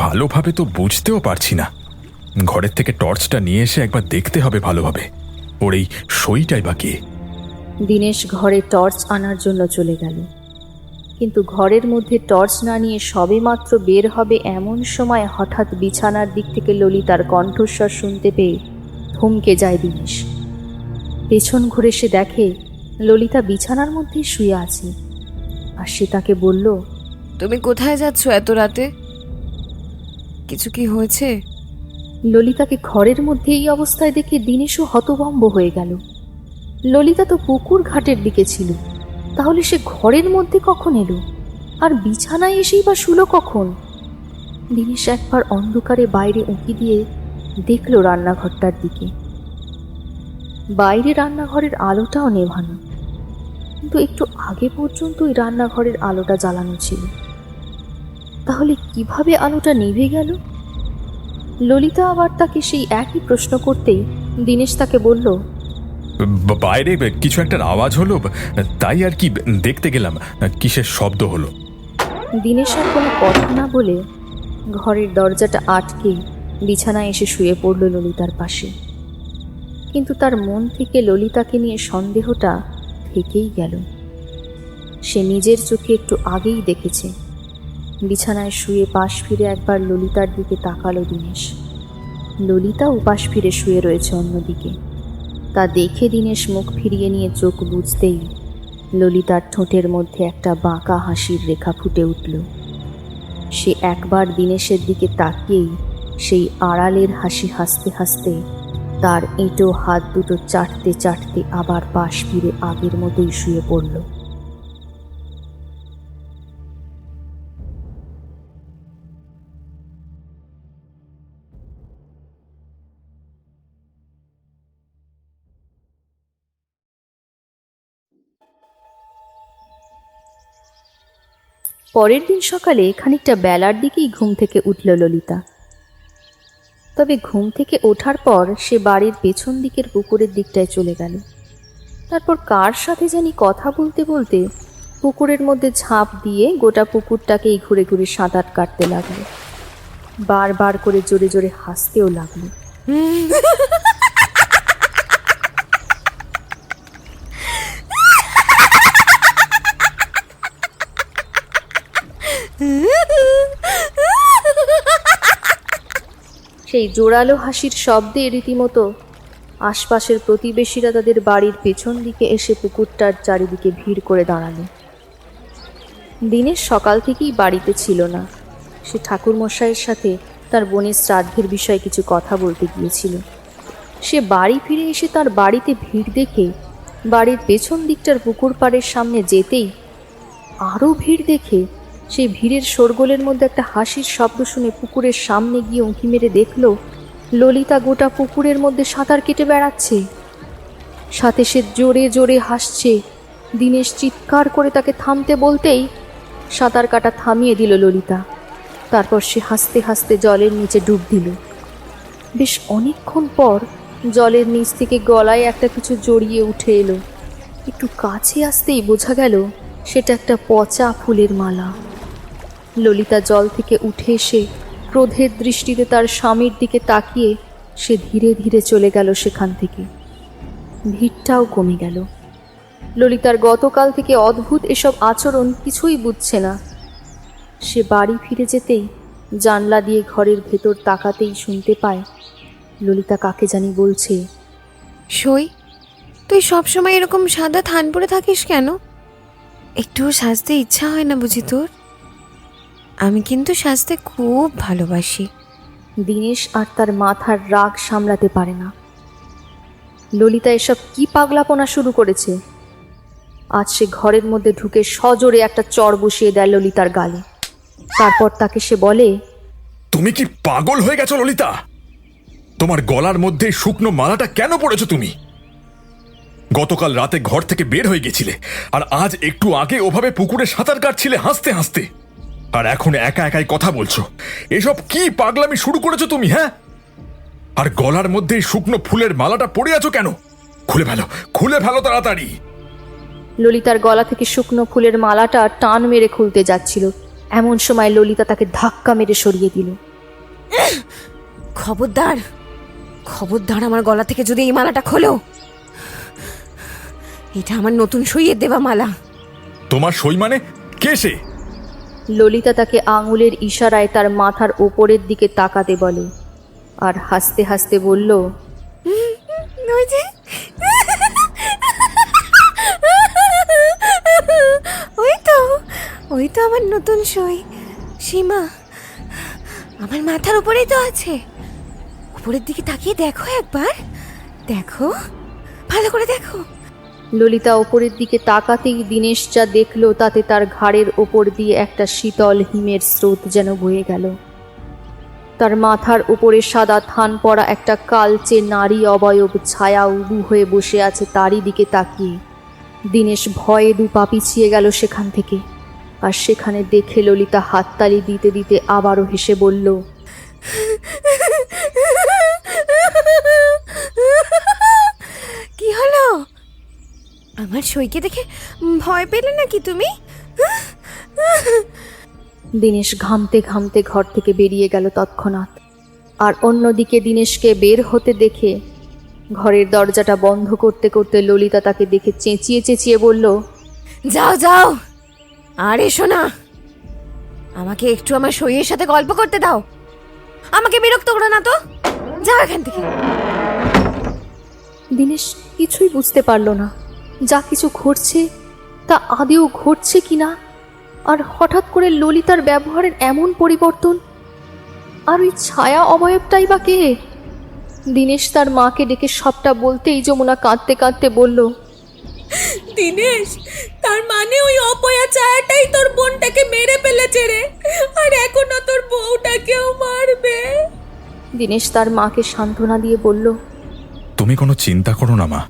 ভালোভাবে তো বুঝতেও পারছি না। ঘরের থেকে টর্চটা নিয়ে এসে একবার দেখতে হবে ভালোভাবে, ওর এই সইটাই বা কে। দীনেশ ঘরে টর্চ আনার জন্য চলে গেল। কিন্তু ঘরের মধ্যে টর্চ না নিয়ে সবেমাত্র বের হবে এমন সময় হঠাৎ বিছানার দিক থেকে ললিতার কণ্ঠস্বর শুনতে পেয়ে থমকে যায় দীনেশ। পেছন ঘুরে সে দেখে ললিতা বিছানার মধ্যেই শুয়ে আছে। আর সে তাকে বলল, তুমি কোথায় যাচ্ছ এত রাতে? কিছু কি হয়েছে? ললিতাকে ঘরের মধ্যে এই অবস্থায় দেখে দীনেশও হতভম্ব হয়ে গেল। ললিতা তো পুকুর ঘাটের দিকে ছিল, তাহলে সে ঘরের মধ্যে কখন এলো? আর বিছানায় এসেই বা শুলো কখন? দীনেশ একবার অন্ধকারে বাইরে উঁকি দিয়ে দেখল রান্নাঘরটার দিকে। বাইরে রান্নাঘরের আলোটাও নেভানো, কিন্তু একটু আগে পর্যন্ত ওই রান্নাঘরের আলোটা জ্বালানো ছিল। তাহলে কিভাবে আলোটা নিভে গেল? ললিতা আবার তাকে সেই একই প্রশ্ন করতেই দীনেশ তাকে বলল, বাইরে কিছু একটা আওয়াজ হলো, তাই আর কি দেখতে গেলাম কিসের শব্দ হলো। দীনেশ আর কোনো কথা না বলে ঘরের দরজাটা আটকে বিছানায় এসে শুয়ে পড়ল ললিতার পাশে। কিন্তু তার মন থেকে ললিতাকে নিয়ে সন্দেহটা থেকেই গেল। সে নিজের চোখে একটু আগেই দেখেছে। বিছানায় শুয়ে পাশ ফিরে একবার ললিতার দিকে তাকালো দীনেশ। ললিতা উপাস ফিরে শুয়ে রয়েছে অন্যদিকে। তা দেখে দীনেশ মুখ ফিরিয়ে নিয়ে চোখ বুঝতেই ললিতার ঠোঁটের মধ্যে একটা বাঁকা হাসির রেখা ফুটে উঠল। সে একবার দীনেশের দিকে তাকিয়েই সেই আড়ালের হাসি হাসতে হাসতে তার এঁটো হাত দুটো চাটতে চাটতে আবার পাশ ফিরে আগের মতোই শুয়ে পড়ল। পরের দিন সকালে খানিকটা বেলার দিকেই ঘুম থেকে উঠল ললিতা। তবে ঘুম থেকে ওঠার পর সে বাড়ির পেছন দিকের পুকুরের দিকটায় চলে গেল। তারপর কার সাথে জানি কথা বলতে বলতে পুকুরের মধ্যে ঝাঁপ দিয়ে গোটা পুকুরটাকেই ঘুরে ঘুরে সাঁতার কাটতে লাগলো। বারবার করে জোরে জোরে হাসতেও লাগলো। সেই জোরালো হাসির শব্দে রীতিমতো আশপাশের প্রতিবেশীরা তাদের বাড়ির পেছন দিকে এসে পুকুরটার চারিদিকে ভিড় করে দাঁড়ালো। দিনের সকাল থেকেই বাড়িতে ছিল না। সে ঠাকুরমশাইয়ের সাথে তার বোনের শ্রাদ্ধের বিষয়ে কিছু কথা বলতে গিয়েছিল। সে বাড়ি ফিরে এসে তার বাড়িতে ভিড় দেখে বাড়ির পেছন দিকটার পুকুর পাড়ের সামনে যেতেই আরও ভিড় দেখে সেই ভিড়ের শোরগোলের মধ্যে একটা হাসির শব্দ শুনে পুকুরের সামনে গিয়ে উঁকি মেরে দেখল ললিতা গোটা পুকুরের মধ্যে সাঁতার কেটে বেড়াচ্ছে। সাথে সে জোরে জোরে হাসছে। দিনেশ চিৎকার করে তাকে থামতে বলতেই সাঁতার কাটা থামিয়ে দিল ললিতা। তারপর সে হাসতে হাসতে জলের নিচে ডুব দিল। বেশ অনেকক্ষণ পর জলের নিচ থেকে গলায় একটা কিছু জড়িয়ে উঠে এলো। একটু কাছে আসতেই বোঝা গেল সেটা একটা পচা ফুলের মালা। ললিতা জল থেকে উঠে এসে ক্রোধের দৃষ্টিতে তার স্বামীর দিকে তাকিয়ে সে ধীরে ধীরে চলে গেল সেখান থেকে। ভিড়টাও কমে গেল। ললিতার গতকাল থেকে অদ্ভুত এসব আচরণ কিছুই বুঝছে না। সে বাড়ি ফিরে যেতেই জানলা দিয়ে ঘরের ভেতর তাকাতেই শুনতে পায় ললিতা কাকে জানি বলছে, সই, তুই সবসময় এরকম সাদা থান পরে থাকিস কেন? একটুও সাজতে ইচ্ছা হয় না বুঝি তোর? আমি কিন্তু সাজতে খুব ভালোবাসি। দিনেশ আর তার মাথার রাগ সামলাতে পারে না। ললিতা এসব কি পাগলাপনা শুরু করেছে? আজ সে ঘরের মধ্যে ঢুকে সজোরে একটা চড় বসিয়ে দেয় ললিতার গালে। তারপর তাকে সে বলে, তুমি কি পাগল হয়ে গেছো ললিতা? তোমার গলার মধ্যে শুকনো মালাটা কেন পড়েছো তুমি? গতকাল রাতে ঘর থেকে বের হয়ে গেছিলে, আর আজ একটু আগে ওভাবে পুকুরে সাঁতার কাটছিলে হাসতে হাসতে, আর এখন একা একাই কথা বলছো। এসব কি পাগলামি শুরু করেছো তুমি? হ্যাঁ, আর গলার মধ্যে শুকনো ফুলের মালাটা পড়ে আছো কেন? খুলে ফেলো, খুলে ফেলো তাড়াতাড়ি। ললিতার গলা থেকে শুকনো ফুলের মালাটা টান মেরে খুলতে যাচ্ছিল। এমন সময় ললিতা তাকে ধাক্কা মেরে সরিয়ে দিল। খবরদার, খবরদার, আমার গলা থেকে যদি এই মালাটা খোলো। এটা আমার নতুন সইয়ের দেওয়া মালা। তোমার সই মানে? কে সে? ললিতা তাকে আঙুলের ইশারায় তার মাথার ওপরের দিকে তাকাতে বলে, আর হাসতে হাসতে বলল, ওই যে, ওই তো আমার নতুন সই, সীমা। আমার মাথার উপরেই তো আছে। উপরের দিকে তাকিয়ে দেখো একবার, দেখো, ভালো করে দেখো। ললিতা ওপরের দিকে তাকাতেই দিনেশ যা দেখল তাতে তার ঘাড়ের ওপর দিয়ে একটা শীতল হিমের স্রোত যেন বয়ে গেল। তার মাথার উপরে সাদা থান পড়া একটা কালচে নারী অবয়ব ছায়া উবু হয়ে বসে আছে তারই দিকে তাকিয়ে। দিনেশ ভয়ে দু পা পিছিয়ে গেল সেখান থেকে, আর সেখানে দেখে ললিতা হাততালি দিতে দিতে আবারও হেসে বলল, কি হলো? আমার সইকে দেখে ভয় পেলে নাকি তুমি? দিনেশ ঘামতে ঘামতে ঘর থেকে বেরিয়ে গেল তৎক্ষণাৎ। আর অন্যদিকে দিনেশকে বের হতে দেখে ঘরের দরজাটা বন্ধ করতে করতে ললিতা তাকে দেখে চেঁচিয়ে চেঁচিয়ে বলল, যাও যাও, আর এসো না। আমাকে একটু আমার সইয়ের সাথে গল্প করতে দাও। আমাকে বিরক্ত করো না তো, যাও এখান থেকে। দিনেশ কিছুই বুঝতে পারল না যা কিছু ঘটছে তা আদেও ঘটছে কিনা, আর হঠাৎ করে ললিতার ব্যবহারের এমন পরিবর্তন, আর ওই ছায়া অবয়বটাই বা কে? দিনেশ তার মাকে ডেকে সবটা বলতেই যমুনা কাঁদতে কাঁদতে বলল, দিনেশ, তার মানে ওই অপয়া ছায়াটাই তোর বোনটাকে মেরে ফেলেছে রে, আর এখনো তোর বউটাকেও মারবে। দিনেশ তার মাকে সান্ত্বনা দিয়ে বলল, তুমি কোনো চিন্তা করো না মা,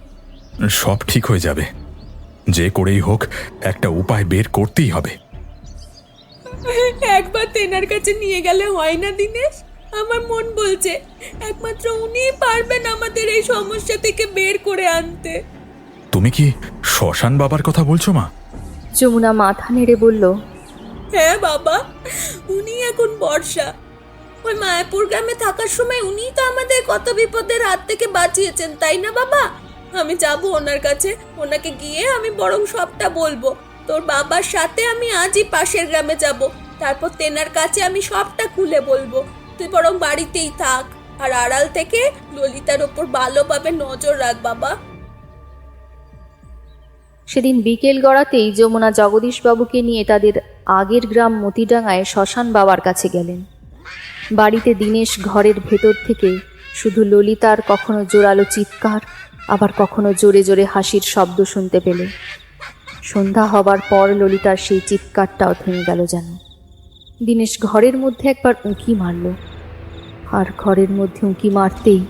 সব ঠিক হয়ে যাবে। যে করেই হোক একটা উপায় বের করতেই হবে। একবার তেনার কাছে নিয়ে গেলে হয় না দিনেশ? আমার মন বলছে একমাত্র উনিই পারবেন আমাদের এই সমস্যা থেকে বের করে আনতে। তুমি কি শ্মশান বাবার কথা বলছো মা? যমুনা মাথা নেড়ে বলল, হ্যাঁ বাবা, উনি এখন বর্ষা। ওই মায়াপুর গ্রামে থাকার সময় উনিই তো আমাদের কত বিপদের হাত থেকে বাঁচিয়েছেন, তাই না বাবা? আমি যাব ওনার কাছে, ওনাকে গিয়ে আমি বরং সবটা বলবো। তোর বাবার সাথে আমি আজই পাশের গ্রামে যাব, তারপর তেনার কাছে আমি সবটা খুলে বলবো। তুই বরং বাড়িতেই থাক, আর আড়াল থেকে ললিতার ওপর ভালোভাবে নজর রাখ বাবা। সেদিন বিকেল গড়াতেই যমুনা জগদীশবাবুকে নিয়ে তাদের আগের গ্রাম মতিডাঙ্গায় শ্মশান বাবার কাছে গেলেন। বাড়িতে দীনেশ ঘরের ভেতর থেকে শুধু ললিতার কখনো জোরালো চিৎকার, আবার কখনো জোরে জোরে হাসির শব্দ শুনতে পেল। সন্ধ্যা হবার পর ললিতার সেই চিৎকারটাও থেমে গেল যেন। দীনেশ ঘরের মধ্যে একবার উঁকি মারল, আর ঘরের মধ্যে উঁকি মারতেই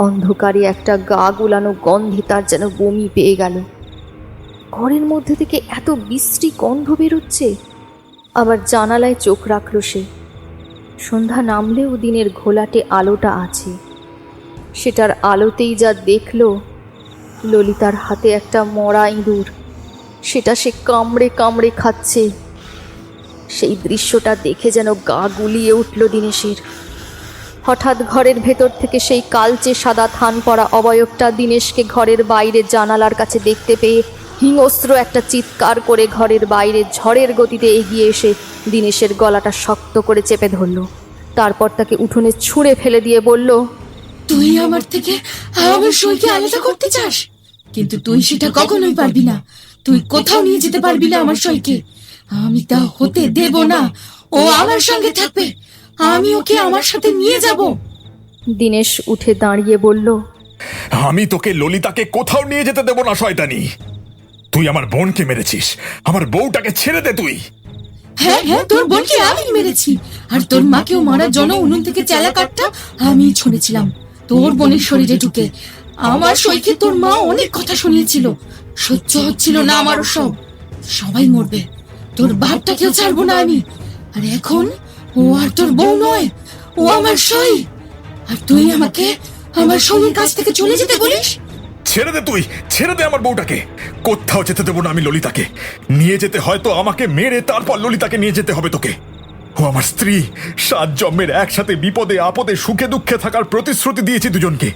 অন্ধকারে একটা গা গুলানো গন্ধে তার যেন বমি পেয়ে গেল। ঘরের মধ্যে থেকে এত বিশ্রী গন্ধ বেরোচ্ছে। আবার জানালায় চোখ রাখল সে। সন্ধ্যা নামলেও দিনের ঘোলাটে আলোটা আছে। সেটার আলোতেই যা দেখল, ললিতার হাতে একটা মরা ইঁদুর, সেটা সে কামড়ে কামড়ে খাচ্ছে। সেই দৃশ্যটা দেখে যেন গা গুলিয়ে উঠল দীনেশের। হঠাৎ ঘরের ভেতর থেকে সেই কালচে সাদা থান পড়া অবয়বটা দীনেশকে ঘরের বাইরে জানালার কাছে দেখতে পেয়ে হিংস্র একটা চিৎকার করে ঘরের বাইরে ঝড়ের গতিতে এগিয়ে এসে দীনেশের গলাটা শক্ত করে চেপে ধরল। তারপর তাকে উঠোনে ছুঁড়ে ফেলে দিয়ে বলল, তুই আমার থেকে আমার সইকে আলাদা করতে চাস, কিন্তু তুই সেটা কখনোই পারবি না। তুই কোথাও নিয়ে যেতে পারবি না আমার সইকে। আমি তা হতে দেব না। ও আমার সঙ্গে থাকবে, আমি ওকে আমার সাথে নিয়ে যাব। দীনেশ উঠে দাঁড়িয়ে বলল, আমি তোকে ললিতাকে কোথাও নিয়ে যেতে দেব না শয়তানি। তুই আমার বোনকে মেরেছিস, আমার বউটাকে ছেড়ে দে তুই। হ্যাঁ হ্যাঁ, তোর বোনকে আমি মেরেছি, আর তোর মাকেও মারার জন্য উনুন থেকে চেলা কাঠটা আমি ছুঁড়েছিলাম তোর বোনের শরীরে ঢুকে। আমার সইকে তোর মা অনেক কথা শুনিয়েছিল, সহ্য হচ্ছিল না আমার সব। সবাই মরবে, তোর বাপটাকেও ছাড়বো না আমি। আর এখন ও আর তোর বউ নয়, ও আমার সই। আর তুই আমাকে আমার সইয়ের কাছ থেকে চলে যেতে বলিস? ছেড়ে দে তুই, ছেড়ে দে আমার বউটাকে। কোথাও যেতে দেবো না আমি ললিতাকে। নিয়ে যেতে হয়তো আমাকে মেরে তারপর ললিতাকে নিয়ে যেতে হবে তোকে। ও আমার স্ত্রী, 7 জন্মের একসাথে বিপদে আপদে সুখে দুঃখে থাকার প্রতিশ্রুতি দিয়েছি দুজনকে।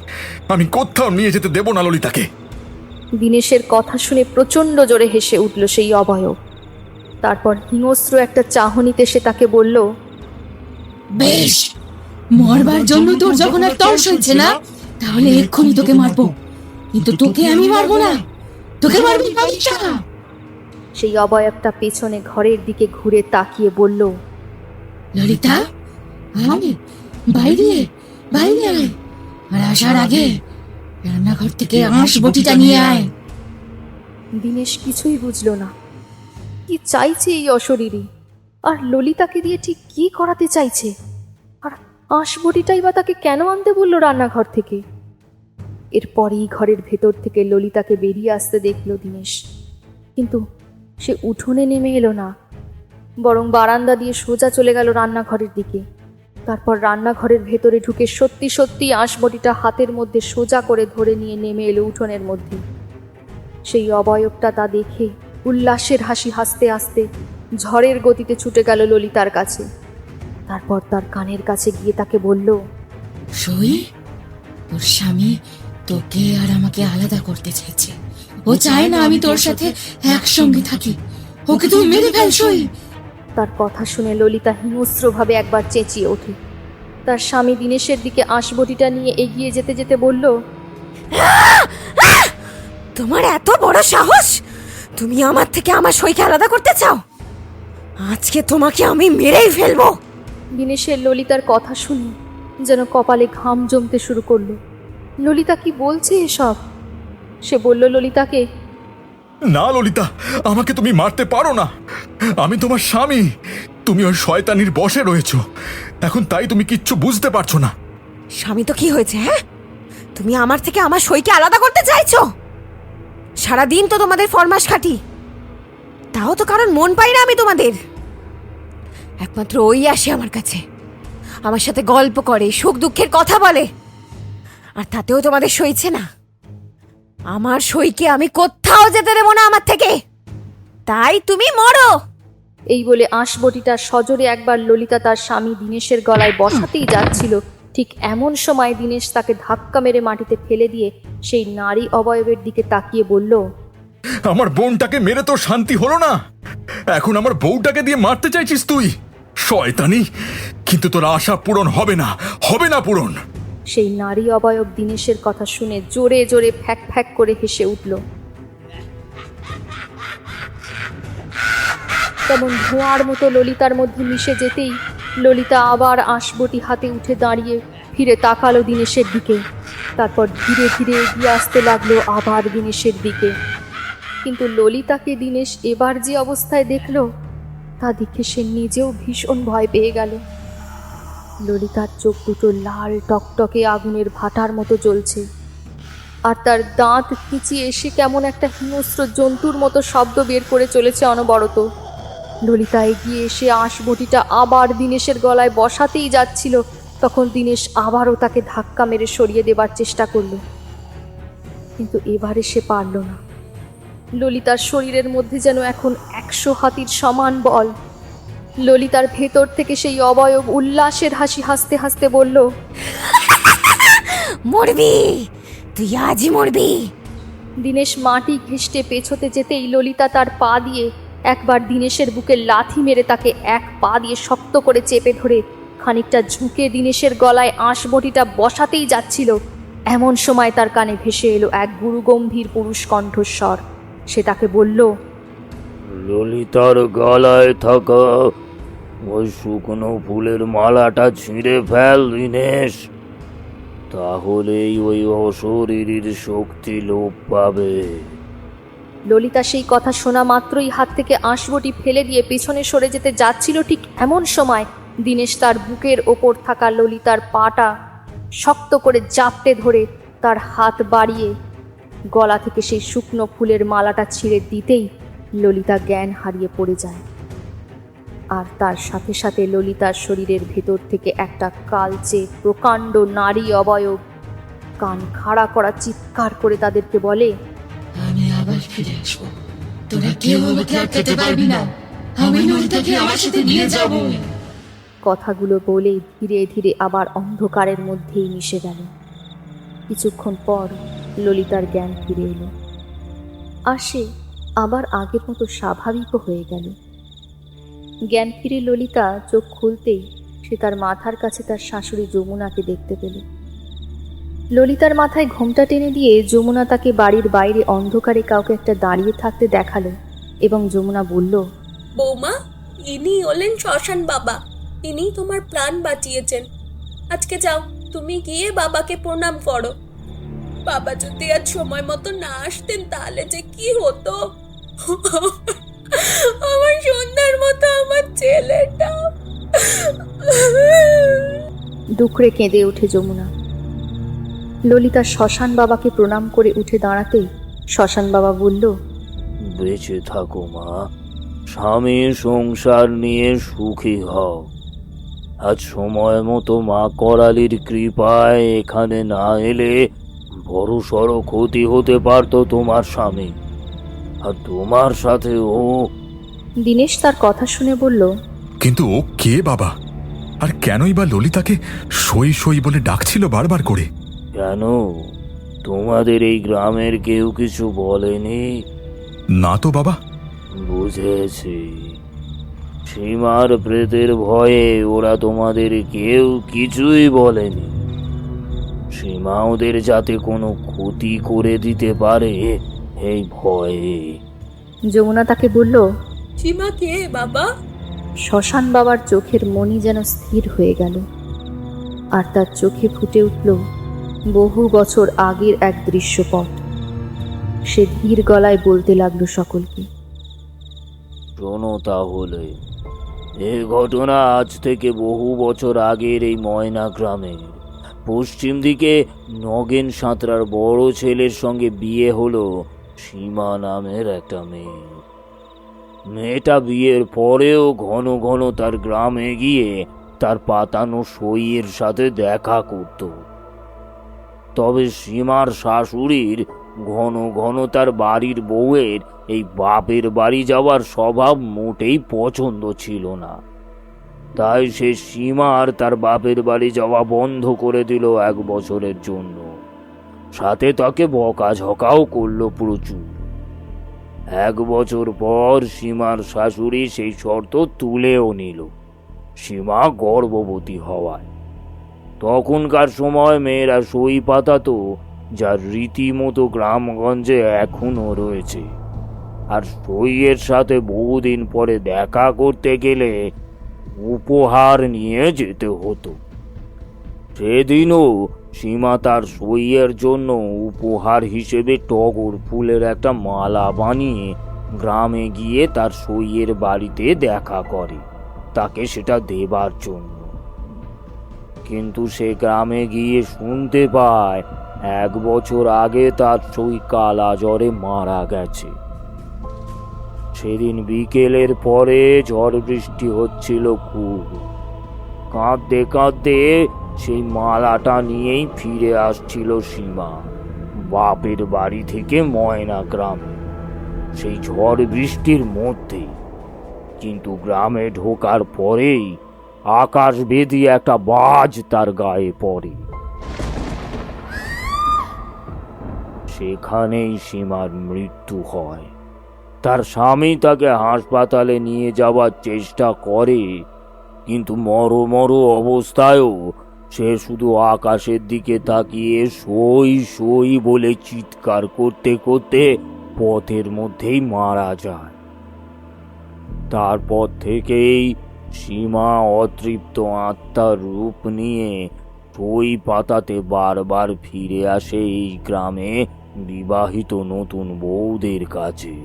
আমি কোথাও নিয়ে যেতে দেব না ললিতাকে। দীনেশের কথা শুনে প্রচণ্ড জোরে হেসে উঠল সেই অবয়ব। তারপর হিংস্র একটা চাহনিতে সে তাকে বলল, বেশ, মরবার জন্য তোর যখন আর তর্স হয়েছে না, তাহলে এক্ষুনি তোকে মারবো। কিন্তু তোকে আমি মারবো না, তোকে মারবি বাচ্চা। সেই অবয়বটা পেছনে ঘরের দিকে ঘুরে তাকিয়ে বলল, ললিতা, আমি বাইরে বাইরে আয়, আর আসার আগে রান্নাঘর থেকে আঁশ বটিটা নিয়ে আয়। দীনেশ কিছুই বুঝল না। কি চাইছে এই অশরীরী, আর ললিতাকে দিয়ে ঠিক কি করাতে চাইছে? আর আঁশবটিটাই বা তাকে কেন আনতে বলল রান্নাঘর থেকে? এরপরেই ঘরের ভেতর থেকে ললিতাকে বেরিয়ে আসতে দেখল দীনেশ, কিন্তু সে উঠোনে নেমে এলো না, বরং বারান্দা দিয়ে সোজা চলে গেল রান্নাঘরের দিকে। তারপর রান্নাঘরের ভেতরে ঢুকে সত্যি সত্যি আঁশবটিটা হাতের মধ্যে সোজা করে ধরে নিয়ে নেমে এলো উঠোনের মধ্যে। সেই অবয়বটা তা দেখে উল্লাসের হাসি হাসতে হাসতে ঝড়ের গতিতে ছুটে গেল ললিতার কাছে। তারপর তার কানের কাছে গিয়ে তাকে বলল, সই, তোর স্বামী তোকে আর আমাকে আলাদা করতে চাইছে। ও চায় না আমি তোর সাথে একসঙ্গে থাকি। ওকে তুই মেরে ফেল সই। তার কথা শুনে ললিতা হিংস্রভাবে একবার চেঁচিয়ে ওঠে। তার স্বামী দীনেশের দিকে আঁশবটিটা নিয়ে এগিয়ে যেতে যেতে বলল, তোমার এত বড় সাহস! তুমি আমার থেকে আমার সইকে আলাদা করতে চাও? আজকে তোমাকে আমি মেরেই ফেলবো। দীনেশের ললিতার কথা শুনে যেন কপালে ঘাম জমতে শুরু করলো। ললিতা কি বলছে এসব? সে বলল ললিতাকে, না ললিতা, আমাকে তুমি মারতে পারো না। আমি তোমার স্বামী, তুমি ওই শয়তানির বশে রয়েছো। এখন তাই তুমি কিচ্ছু বুঝতে পারছো না। স্বামী তো কি হয়েছে? হ্যাঁ, তুমি আমার থেকে আমার সইকে আলাদা করতে চাইছো? সারাদিন তো তোমাদের ফরমাস খাটি, তাও তো কারণ মন পাই না আমি তোমাদের। একমাত্র ওই আসে আমার কাছে, আমার সাথে গল্প করে, সুখ দুঃখের কথা বলে, আর তাতেও তোমাদের সইছে না। আমার সইকে আমি কোথাও যেতে দেবো না আমার থেকে, তাই তুমি মরো। এই বলে আঁশবটিটা সজোরে একবার ললিতা তার স্বামী দীনেশের গলায় বসাতেই যাচ্ছিল, ঠিক এমন সময় দীনেশ তাকে ধাক্কা মেরে মাটিতে ফেলে দিয়ে সেই নারী অবয়বের দিকে তাকিয়ে বলল, আমার বোনটাকে মেরে তোর শান্তি হলো না? এখন আমার বউটাকে দিয়ে মারতে চাইছিস তুই? শয়তানি! কিন্তু তোর আশা পূরণ হবে না, হবে না পূরণ। সেই নারী অবয়ব দীনেশের কথা শুনে জোরে জোরে ফ্যাক ফ্যাক করে হেসে উঠল। তেমন ধোঁয়ার মতো ললিতার মধ্যে মিশে যেতেই ললিতা আবার আঁশবটি হাতে উঠে দাঁড়িয়ে ফিরে তাকালো দীনেশের দিকে। তারপর ধীরে ধীরে এগিয়ে আসতে লাগলো আবার দীনেশের দিকে। কিন্তু ললিতাকে দীনেশ এবার যে অবস্থায় দেখলো তা দেখে সে নিজেও ভীষণ ভয় পেয়ে গেল। ললিতার চোখ দুটো লাল টকটকে আগুনের ভাটার মতো জ্বলছে, আর তার দাঁত খিচিয়ে এসে কেমন একটা হিংস্র জন্তুর মতো শব্দ বের করে চলেছে অনবরত। ললিতা এগিয়ে এসে আঁশবটিটা আবার দীনেশের গলায় বসাতেই যাচ্ছিল, তখন দীনেশ আবারও তাকে ধাক্কা মেরে সরিয়ে দেবার চেষ্টা করল, কিন্তু এবারে সে পারল না। ললিতার শরীরের মধ্যে যেন এখন 100 হাতির সমান বল। ললিতার ভেতর থেকে সেই অবয়ব উল্লাসের হাসি হাসতে হাসতে বলল, মরবি, তুই আজই মরবি। দীনেশ মাটি ঘেঁষটে পেছোতে যেতেই ললিতা তার পা দিয়ে একবার দীনেশের বুকে লাথি মেরে তাকে এক পা দিয়ে শক্ত করে চেপে ধরে খানিকটা ঝুঁকে দীনেশের গলায় আঁশবটিটা বসাতেই যাচ্ছিল। এমন সময় তার কানে ভেসে এলো এক গুরুগম্ভীর পুরুষ কণ্ঠস্বর। সে তাকে বলল, ললিতার গলায় থাকা ওই শুকনো ফুলের মালাটা ছিঁড়ে ফেল দীনেশ, তাহলেই ওই অশরীরীর শক্তি লোপ পাবে। ললিতা সেই কথা শোনা মাত্রই হাত থেকে আঁশবটি ফেলে দিয়ে পেছনে সরে যেতে যাচ্ছিল। ঠিক এমন সময় দীনেশ তার বুকের ওপর থাকা ললিতার পাটা শক্ত করে জাপটে ধরে তার হাত বাড়িয়ে গলা থেকে সেই শুকনো ফুলের মালাটা ছিঁড়ে দিতেই ললিতা জ্ঞান হারিয়ে পড়ে যায়। আর তার সাথে সাথে ললিতার শরীরের ভেতর থেকে একটা কালচে প্রকাণ্ড নারী অবয়ব কান খাড়া করা চিৎকার করে তাদেরকে বলে, আমি আবার ফিরে আসবো, তোরা কেউ আমাকে আটকাতে পারবি না, আমি ললিতাকে আমার সাথে নিয়ে যাব। কথাগুলো বলে ধীরে ধীরে আবার অন্ধকারের মধ্যেই মিশে গেল। কিছুক্ষণ পর ললিতার জ্ঞান ফিরে এলো, আর সে আবার আগের মতো স্বাভাবিকও হয়ে গেল। জ্ঞান ফিরে ললিতা চোখ খুলতেই সে তার মাথার কাছে তার শাশুড়ি যমুনাকে দেখতে পেল। ললিতার মাথায় ঘোমটা টেনে দিয়ে যমুনা তাকে বাড়ির বাইরে অন্ধকারে কাউকে একটা দাঁড়িয়ে থাকতে দেখালো এবং যমুনা বলল, বৌমা, ইনি হলেন শ্মশান বাবা, ইনি তোমার প্রাণ বাঁচিয়েছেন। আজকে যাও, তুমি গিয়ে বাবাকে প্রণাম করো। বাবা যদি আজ সময় মতো না আসতেন তাহলে যে কি হতো। আমার সন্ধ্যার মতো আমার ছেলেটা। দুঃখে কেঁদে ওঠে যমুনা। ললিতা শ্মশান বাবাকে প্রণাম করে উঠে দাঁড়াতেই শ্মশান বাবা বলল, বেঁচে থাকো মা, স্বামী সংসার নিয়ে সুখী হও। আজ সময় মতো মা করালির কৃপায় এখানে না এলে বড় সড় ক্ষতি হতে পারতো তোমার স্বামী, আর তোমার সাথে ও। দীনেশ তার কথা শুনে বলল, কিন্তু ও কে বাবা, আর কেনই বা ললিতাকে সই সই বলে ডাকছিল বারবার করে? কেন, তোমাদের এই গ্রামের কেউ কিছু বলেনি? না তো বাবা। বুঝেছি, সীমার প্রেতের ভয়ে ওরা তোমাদের কেউ কিছুই বলেনি। সীমা ওদের যাতে কোনো ক্ষতি করে দিতে পারে এই ভয়ে। যমুনা তাকে বলল, সীমা কে বাবা? শ্মশান বাবার চোখের মণি যেন স্থির হয়ে গেল, আর তার চোখে ফুটে উঠল বহু বছর আগের এক দৃশ্যপট। সে ধীর গলায় বলতে লাগলো সকলকে, শোনো তাহলে, এ ঘটনা আজ থেকে বহু বছর আগের এই ময়না গ্রামের পশ্চিম দিকে নগেন সাঁতরার বড় ছেলের সঙ্গে বিয়ে হলো সীমা নামের একটা মেয়ে। মেয়েটা বিয়ের পরেও ঘন ঘন তার গ্রামে গিয়ে তার পাতানো সইয়ের সাথে দেখা করত। তবে সীমার শাশুড়ির ঘন ঘন তার বাড়ির বউয়ের এই বাপের বাড়ি যাওয়ার স্বভাব মোটেই পছন্দ ছিল না। তাই সে সীমার তার বাপের বাড়ি যাওয়া বন্ধ করে দিল 1 বছরের জন্য। সাথে তাকে বকাঝকাও করলো প্রচুর। 1 বছর পর সীমার শাশুড়ি সেই শর্ত তুলেও নিল, সীমা গর্ভবতী হওয়ায়। তখনকার সময় মেয়েরা সই পাতাতো, যার রীতিমতো গ্রামগঞ্জে এখনো রয়েছে। আর সইয়ের সাথে বহুদিন পরে দেখা করতে গেলে উপহার নিয়ে যেতে হতো। সেদিনও সীমা তার সইয়ের জন্য উপহার হিসেবে টগর ফুলের একটা মালা বানিয়ে গ্রামে গিয়ে তার সইয়ের বাড়িতে দেখা করে, তাকে সেটা দেবার জন্য। কিন্তু সে গ্রামে গিয়ে শুনতে পায় 1 বছর আগে তার সই কালা জ্বরে মারা গেছে। সেদিন বিকেলের পরে ঝড় বৃষ্টি হচ্ছিল খুব। কাঁদতে কাঁদতে সেই মালাটা নিয়েই ফিরে আসছিল সীমা বাপের বাড়ি থেকে ময়না গ্রামে, সেই ঝড় বৃষ্টির মধ্যে। কিন্তু গ্রামে ঢোকার পরেই আকাশ বেদি একটা বাজ তার গায়ে পড়ে। সেখানেই সীমার মৃত্যু হয়। তার স্বামী তাকে হাসপাতালে নিয়ে যাওয়ার চেষ্টা করে, কিন্তু মর অবস্থায়ও সে শুধু আকাশের দিকে তাকিয়ে সই সই বলে চিৎকার করতে করতে পথের মধ্যেই মারা যায়। তারপর থেকেই সীমা অতৃপ্ত আত্মার রূপ নিয়ে সই পাতাতে বারবার ফিরে আসে এই গ্রামে বিবাহিত নতুন বউদের কাছে।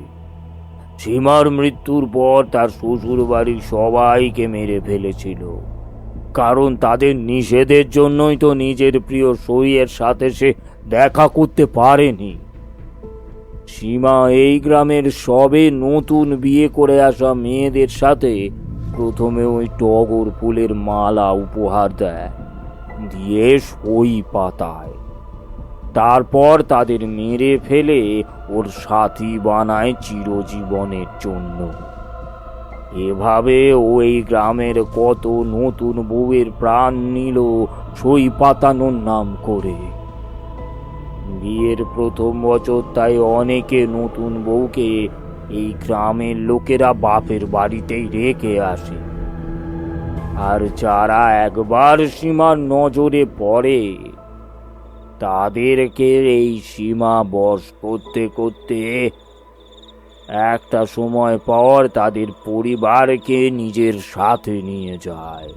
সীমার মৃত্যুর পর তার শ্বশুর বাড়ির সবাইকে মেরে ফেলেছিল, কারণ তাদের নিষেধের জন্যই তো নিজের প্রিয় সইয়ের সাথে সে দেখা করতে পারেনি। সীমা এই গ্রামের সবে নতুন বিয়ে করে আসা মেয়েদের সাথে প্রথমে ওই টগর ফুলের মালা উপহার দেয়, দিয়ে সই পাতায়। তারপর তাদের মেরে ফেলে ওর সাথী বানায় চিরজীবনের জন্য। এভাবে ওই গ্রামের কত নতুন বউয়ের প্রাণ নিল সই পাতানোর নাম করে। বিয়ের প্রথম বছর তাই অনেকে নতুন বউকে এই গ্রামের লোকেরা বাপের বাড়িতেই রেখে আসে। আর যারা একবার সীমার নজরে পড়ে তাদেরকে এই সীমা বশ করতে করতে একটা সময় পর তাদের পরিবারকে নিজের সাথে নিয়ে যায়।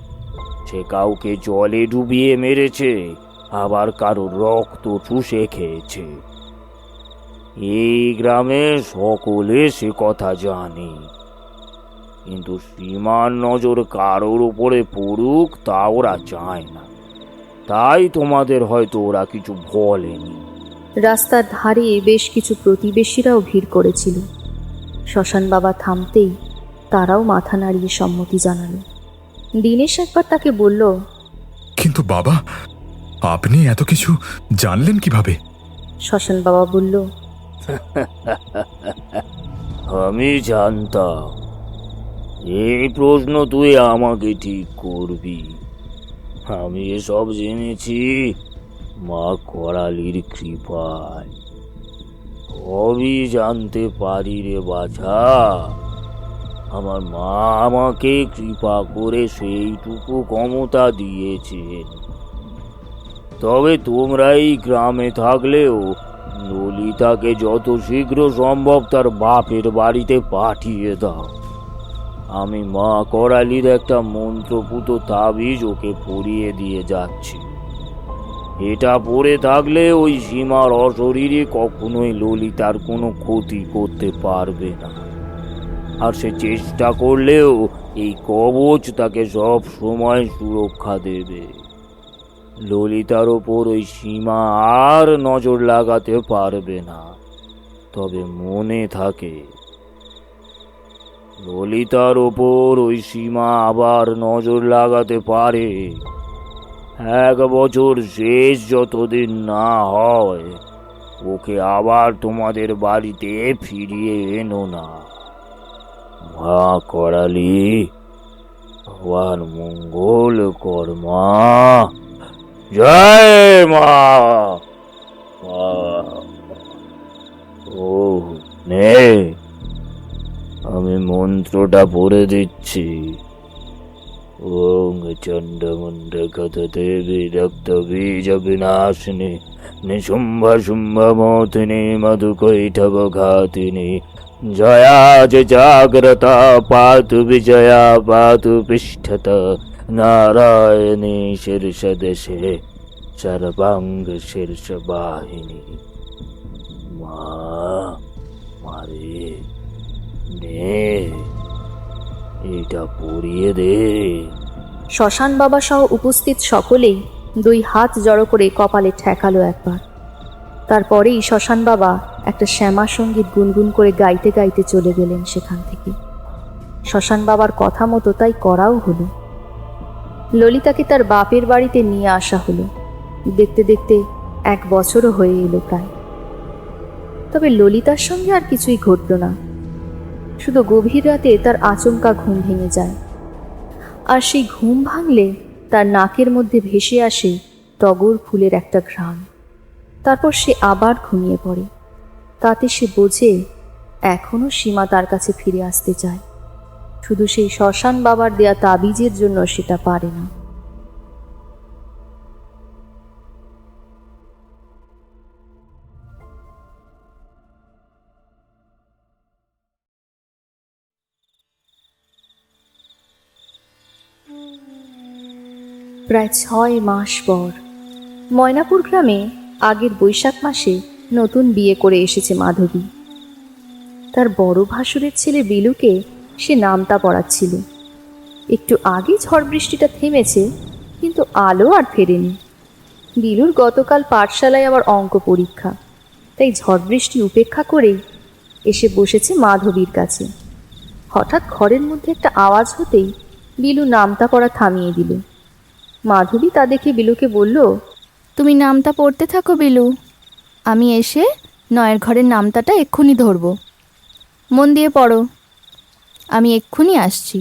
সে কাউকে জলে ডুবিয়ে মেরেছে, আবার কারো রক্ত চুষে খেয়েছে। এই গ্রামে সকলে সে কথা জানে, কিন্তু সীমার নজর কারোর উপরে পড়ুক তা ওরা চায় না। তাই তোমাদের হয়তো ওরা কিছু বলেনি। রাস্তার ধারে বেশ কিছু প্রতিবেশীরাও ভিড় করেছিল। শ্মশান বাবা থামতেই তারাও মাথা নাড়িয়ে সম্মতি জানালো। দীনেশ একবার তাকে বলল, কিন্তু বাবা, আপনি এত কিছু জানলেন কিভাবে? শ্মশান বাবা বলল, আমি জানতাম এই প্রশ্ন তুই আমাকে ঠিক করবি। আমি এসব জেনেছি মা করালির কৃপায়। সবই জানতে পারি রে বাছা। আমার মা আমাকে কৃপা করে সেইটুকু ক্ষমতা দিয়েছেন। তবে তোমরা এই গ্রামে থাকলেও ললিতাকে যত শীঘ্র সম্ভব তার বাপের বাড়িতে পাঠিয়ে দাও। আমি মা করালির একটা মন্ত্রপুত তাবিজ ওকে পরিয়ে দিয়ে যাচ্ছি। এটা পড়ে থাকলে ওই সীমার অশরীরে কখনোই ললিতার কোনো ক্ষতি করতে পারবে না। আর সে চেষ্টা করলেও এই কবচ তাকে সব সময় সুরক্ষা দেবে। ললিতার ওপর ওই সীমা আর নজর লাগাতে পারবে না। তবে মনে থাকে, ললিতার ওপর ওই সীমা আবার নজর লাগাতে পারে। 1 বছর শেষ যতদিন না হয় ওকে আবার তোমাদের বাড়িতে ফিরিয়ে এনো না। মা করালি সবার মঙ্গল কর মা। জয় মা। ও নে, আমি মন্ত্রটা পড়ে দিচ্ছি। ওং চণ্ডমুণ্ড গততে বিরক্ত বীজ বিনাশিনী নিশুম্ভ শুম্ভ মোহিনী মধুকৈঠব ঘাতিনী জয়া চ জাগ্রতা পাতু বিজয়া পাতু পৃষ্ঠত নারায়ণী শীর্ষ দেশে সর্বাঙ্গ শীর্ষ বাহিনী। মা মারে নে এটা পরিয়ে দে। শ্মশান বাবা সহ উপস্থিত সকলেই 2 হাত জড়ো করে কপালে ঠেকালো একবার। তারপরেই শ্মশান বাবা একটা শ্যামা সঙ্গীত গুনগুন করে গাইতে গাইতে চলে গেলেন সেখান থেকে। শ্মশান বাবার কথা মতো তাই করাও হলো। ললিতাকে তার বাপের বাড়িতে নিয়ে আসা হলো। দেখতে দেখতে 1 বছরও হয়ে এলো প্রায়। তবে ললিতার সঙ্গে আর কিছুই ঘটল না। শুধু গভীর রাতে তার আচমকা ঘুম ভেঙে যায়, আর সেই ঘুম ভাঙলে তার নাকের মধ্যে ভেসে আসে টগর ফুলের একটা ঘ্রাণ। তারপর সে আবার ঘুমিয়ে পড়ে। তাতে সে বোঝে এখনো সীমা তার কাছে ফিরে আসতে চায়, শুধু সেই শ্মশান বাবার দেয়া তাবিজের জন্য সেটা পারে না। প্রায় 6 মাস পর ময়নাপুর গ্রামে আগের বৈশাখ মাসে নতুন বিয়ে করে এসেছে মাধবী। তার বড় ভাসুরের ছেলে বিলুকে সে নামতা পড়াচ্ছিল। একটু আগে ঝড় বৃষ্টিটা থেমেছে, কিন্তু আলো আর ফেরেনি। বিলুর গতকাল পাঠশালায় আবার অঙ্ক পরীক্ষা, তাই ঝড় বৃষ্টি উপেক্ষা করেই এসে বসেছে মাধবীর কাছে। হঠাৎ ঘরের মধ্যে একটা আওয়াজ হতেই বিলু নামতা পড়া থামিয়ে দিল। মাধবী তা দেখে বিলুকে বলল, তুমি নামটা পড়তে থাকো বিলু, আমি এসে 9 ঘরের নামতাটা এক্ষুনি ধরব। মন দিয়ে পড়ো, আমি এক্ষুনি আসছি।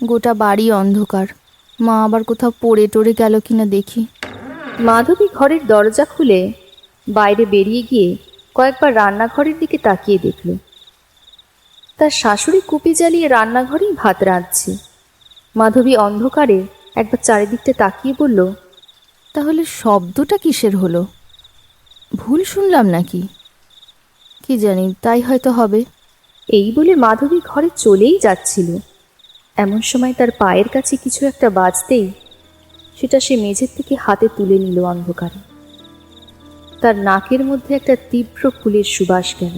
গোটা বাড়ি অন্ধকার, মা আবার কোথাও পড়ে টরে গেল কিনা দেখি। মাধবী ঘরের দরজা খুলে বাইরে বেরিয়ে গিয়ে কয়েকবার রান্নাঘরের দিকে তাকিয়ে দেখল। তার শাশুড়ি কুপি জ্বালিয়ে রান্নাঘরেই ভাত রাঁধছে। মাধবী অন্ধকারে একবার চারিদিকটা তাকিয়ে বলল, তাহলে শব্দটা কিসের হলো? ভুল শুনলাম নাকি? কি জানি, তাই হয়তো হবে। এই বলে মাধবী ঘরে চলেই যাচ্ছিল। এমন সময় তার পায়ের কাছে কিছু একটা বাজতেই সেটা সে মেঝের থেকে হাতে তুলে নিল অন্ধকারে। তার নাকের মধ্যে একটা তীব্র ফুলের সুবাস গেল।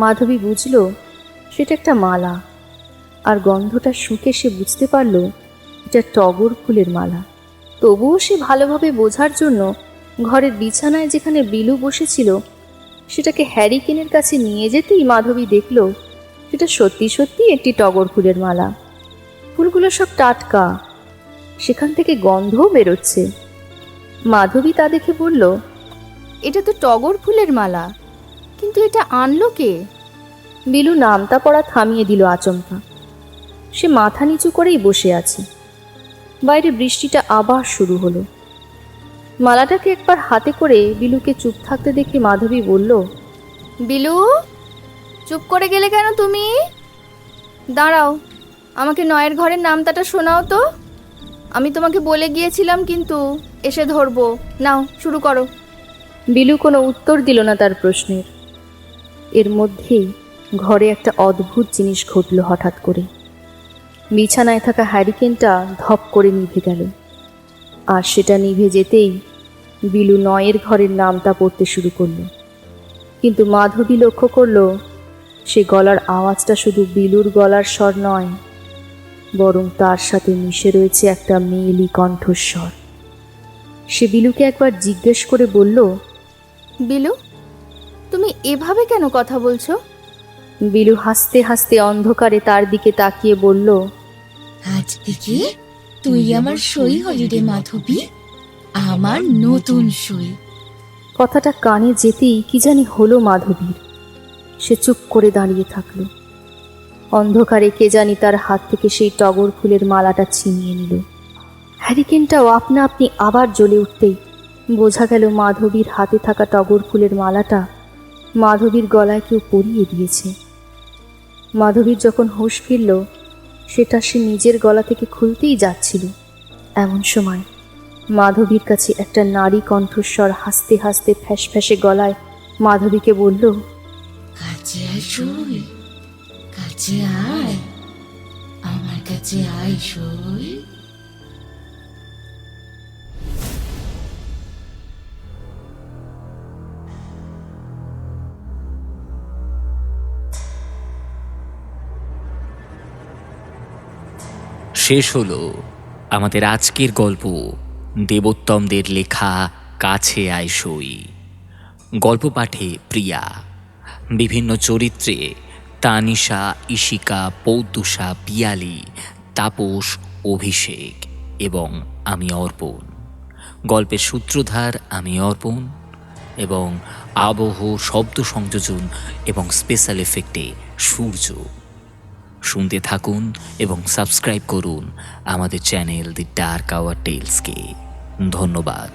মাধবী বুঝল সেটা একটা মালা, আর গন্ধটা শুঁকে সে বুঝতে পারল এটা টগর ফুলের মালা। তবুও সে ভালোভাবে বোঝার জন্য ঘরের বিছানায় যেখানে বিলু বসেছিল সেটাকে হ্যারিকেনের কাছে নিয়ে যেতেই মাধবী দেখল সেটা সত্যি সত্যি একটি টগর ফুলের মালা। ফুলগুলো সব টাটকা, সেখান থেকে গন্ধও বেরোচ্ছে। মাধবী তা দেখে বলল, এটা তো টগর ফুলের মালা, কিন্তু এটা আনলো কে? বিলু নামতা পড়া থামিয়ে দিল আচমকা। সে মাথা নিচু করেই বসে আছে। বাইরে বৃষ্টিটা আবার শুরু হলো। মালাটাকে একবার হাতে করে বিলুকে চুপ থাকতে দেখে মাধবী বলল, বিলু, চুপ করে গেলে কেন তুমি? দাঁড়াও, আমাকে 9 ঘরের নামতাটা শোনাও তো। আমি তোমাকে বলে গিয়েছিলাম কিন্তু এসে ধরবো। নাও, শুরু করো। বিলু কোনো উত্তর দিল না তার প্রশ্নের। এর মধ্যেই ঘরে একটা অদ্ভুত জিনিস ঘটল হঠাৎ করে। বিছানায় থাকা হ্যারিকেনটা ধপ করে নিভে গেল, আর সেটা নিভে যেতেই বিলু 9 ঘরের নামতা পড়তে শুরু করল। কিন্তু মাধবী লক্ষ্য করল সে গলার আওয়াজটা শুধু বিলুর গলার স্বর নয়, বরং তার সাথে মিশে রয়েছে একটা মেয়েলি কণ্ঠস্বর। সে বিলুকে একবার জিজ্ঞেস করে বলল, বিলু, তুমি এভাবে কেন কথা বলছো? বিলু হাসতে হাসতে অন্ধকারে তার দিকে তাকিয়ে বলল, আজ থেকে তুই আমার সই হলি রে মাধবী, আমার নতুন সই। কথাটা কানে যেতেই কি জানি হলো মাধবীর। সে চুপ করে দাঁড়িয়ে থাকল। অন্ধকারে কে জানি তার হাত থেকে সেই টগর ফুলের মালাটা ছিনিয়ে নিল। হ্যারিকেনটাও আপনা আপনি আবার জ্বলে উঠতেই বোঝা গেল মাধবীর হাতে থাকা টগর ফুলের মালাটা মাধবীর গলায় কেউ পরিয়ে দিয়েছে। মাধবীর যখন হুঁশ ফিরল সেটা সে নিজের গলা থেকে খুলতেই যাচ্ছিল। এমন সময় মাধবীর কাছে একটা নারী কণ্ঠস্বর হাসতে হাসতে ফ্যাঁসে গলায় মাধবীকে বলল, কাছে আয় সই, কাছে আয়, আমার কাছে আয় সই। শেষ হলো আমাদের আজকের গল্প, দেবোত্তমদের লেখা কাছে আয় সই। গল্প পাঠে প্রিয়া, বিভিন্ন চরিত্রে তানিশা, ইশিকা, পৌতুষা, পিয়ালি, তাপস, অভিষেক এবং আমি অর্পণ। গল্পের সূত্রধার আমি অর্পণ এবং আবহ, শব্দ সংযোজন এবং স্পেশাল এফেক্টে সূর্য। শুনতে থাকুন এবং সাবস্ক্রাইব করুন আমাদের চ্যানেল দি ডার্ক আওয়ার টেলসকে। ধন্যবাদ।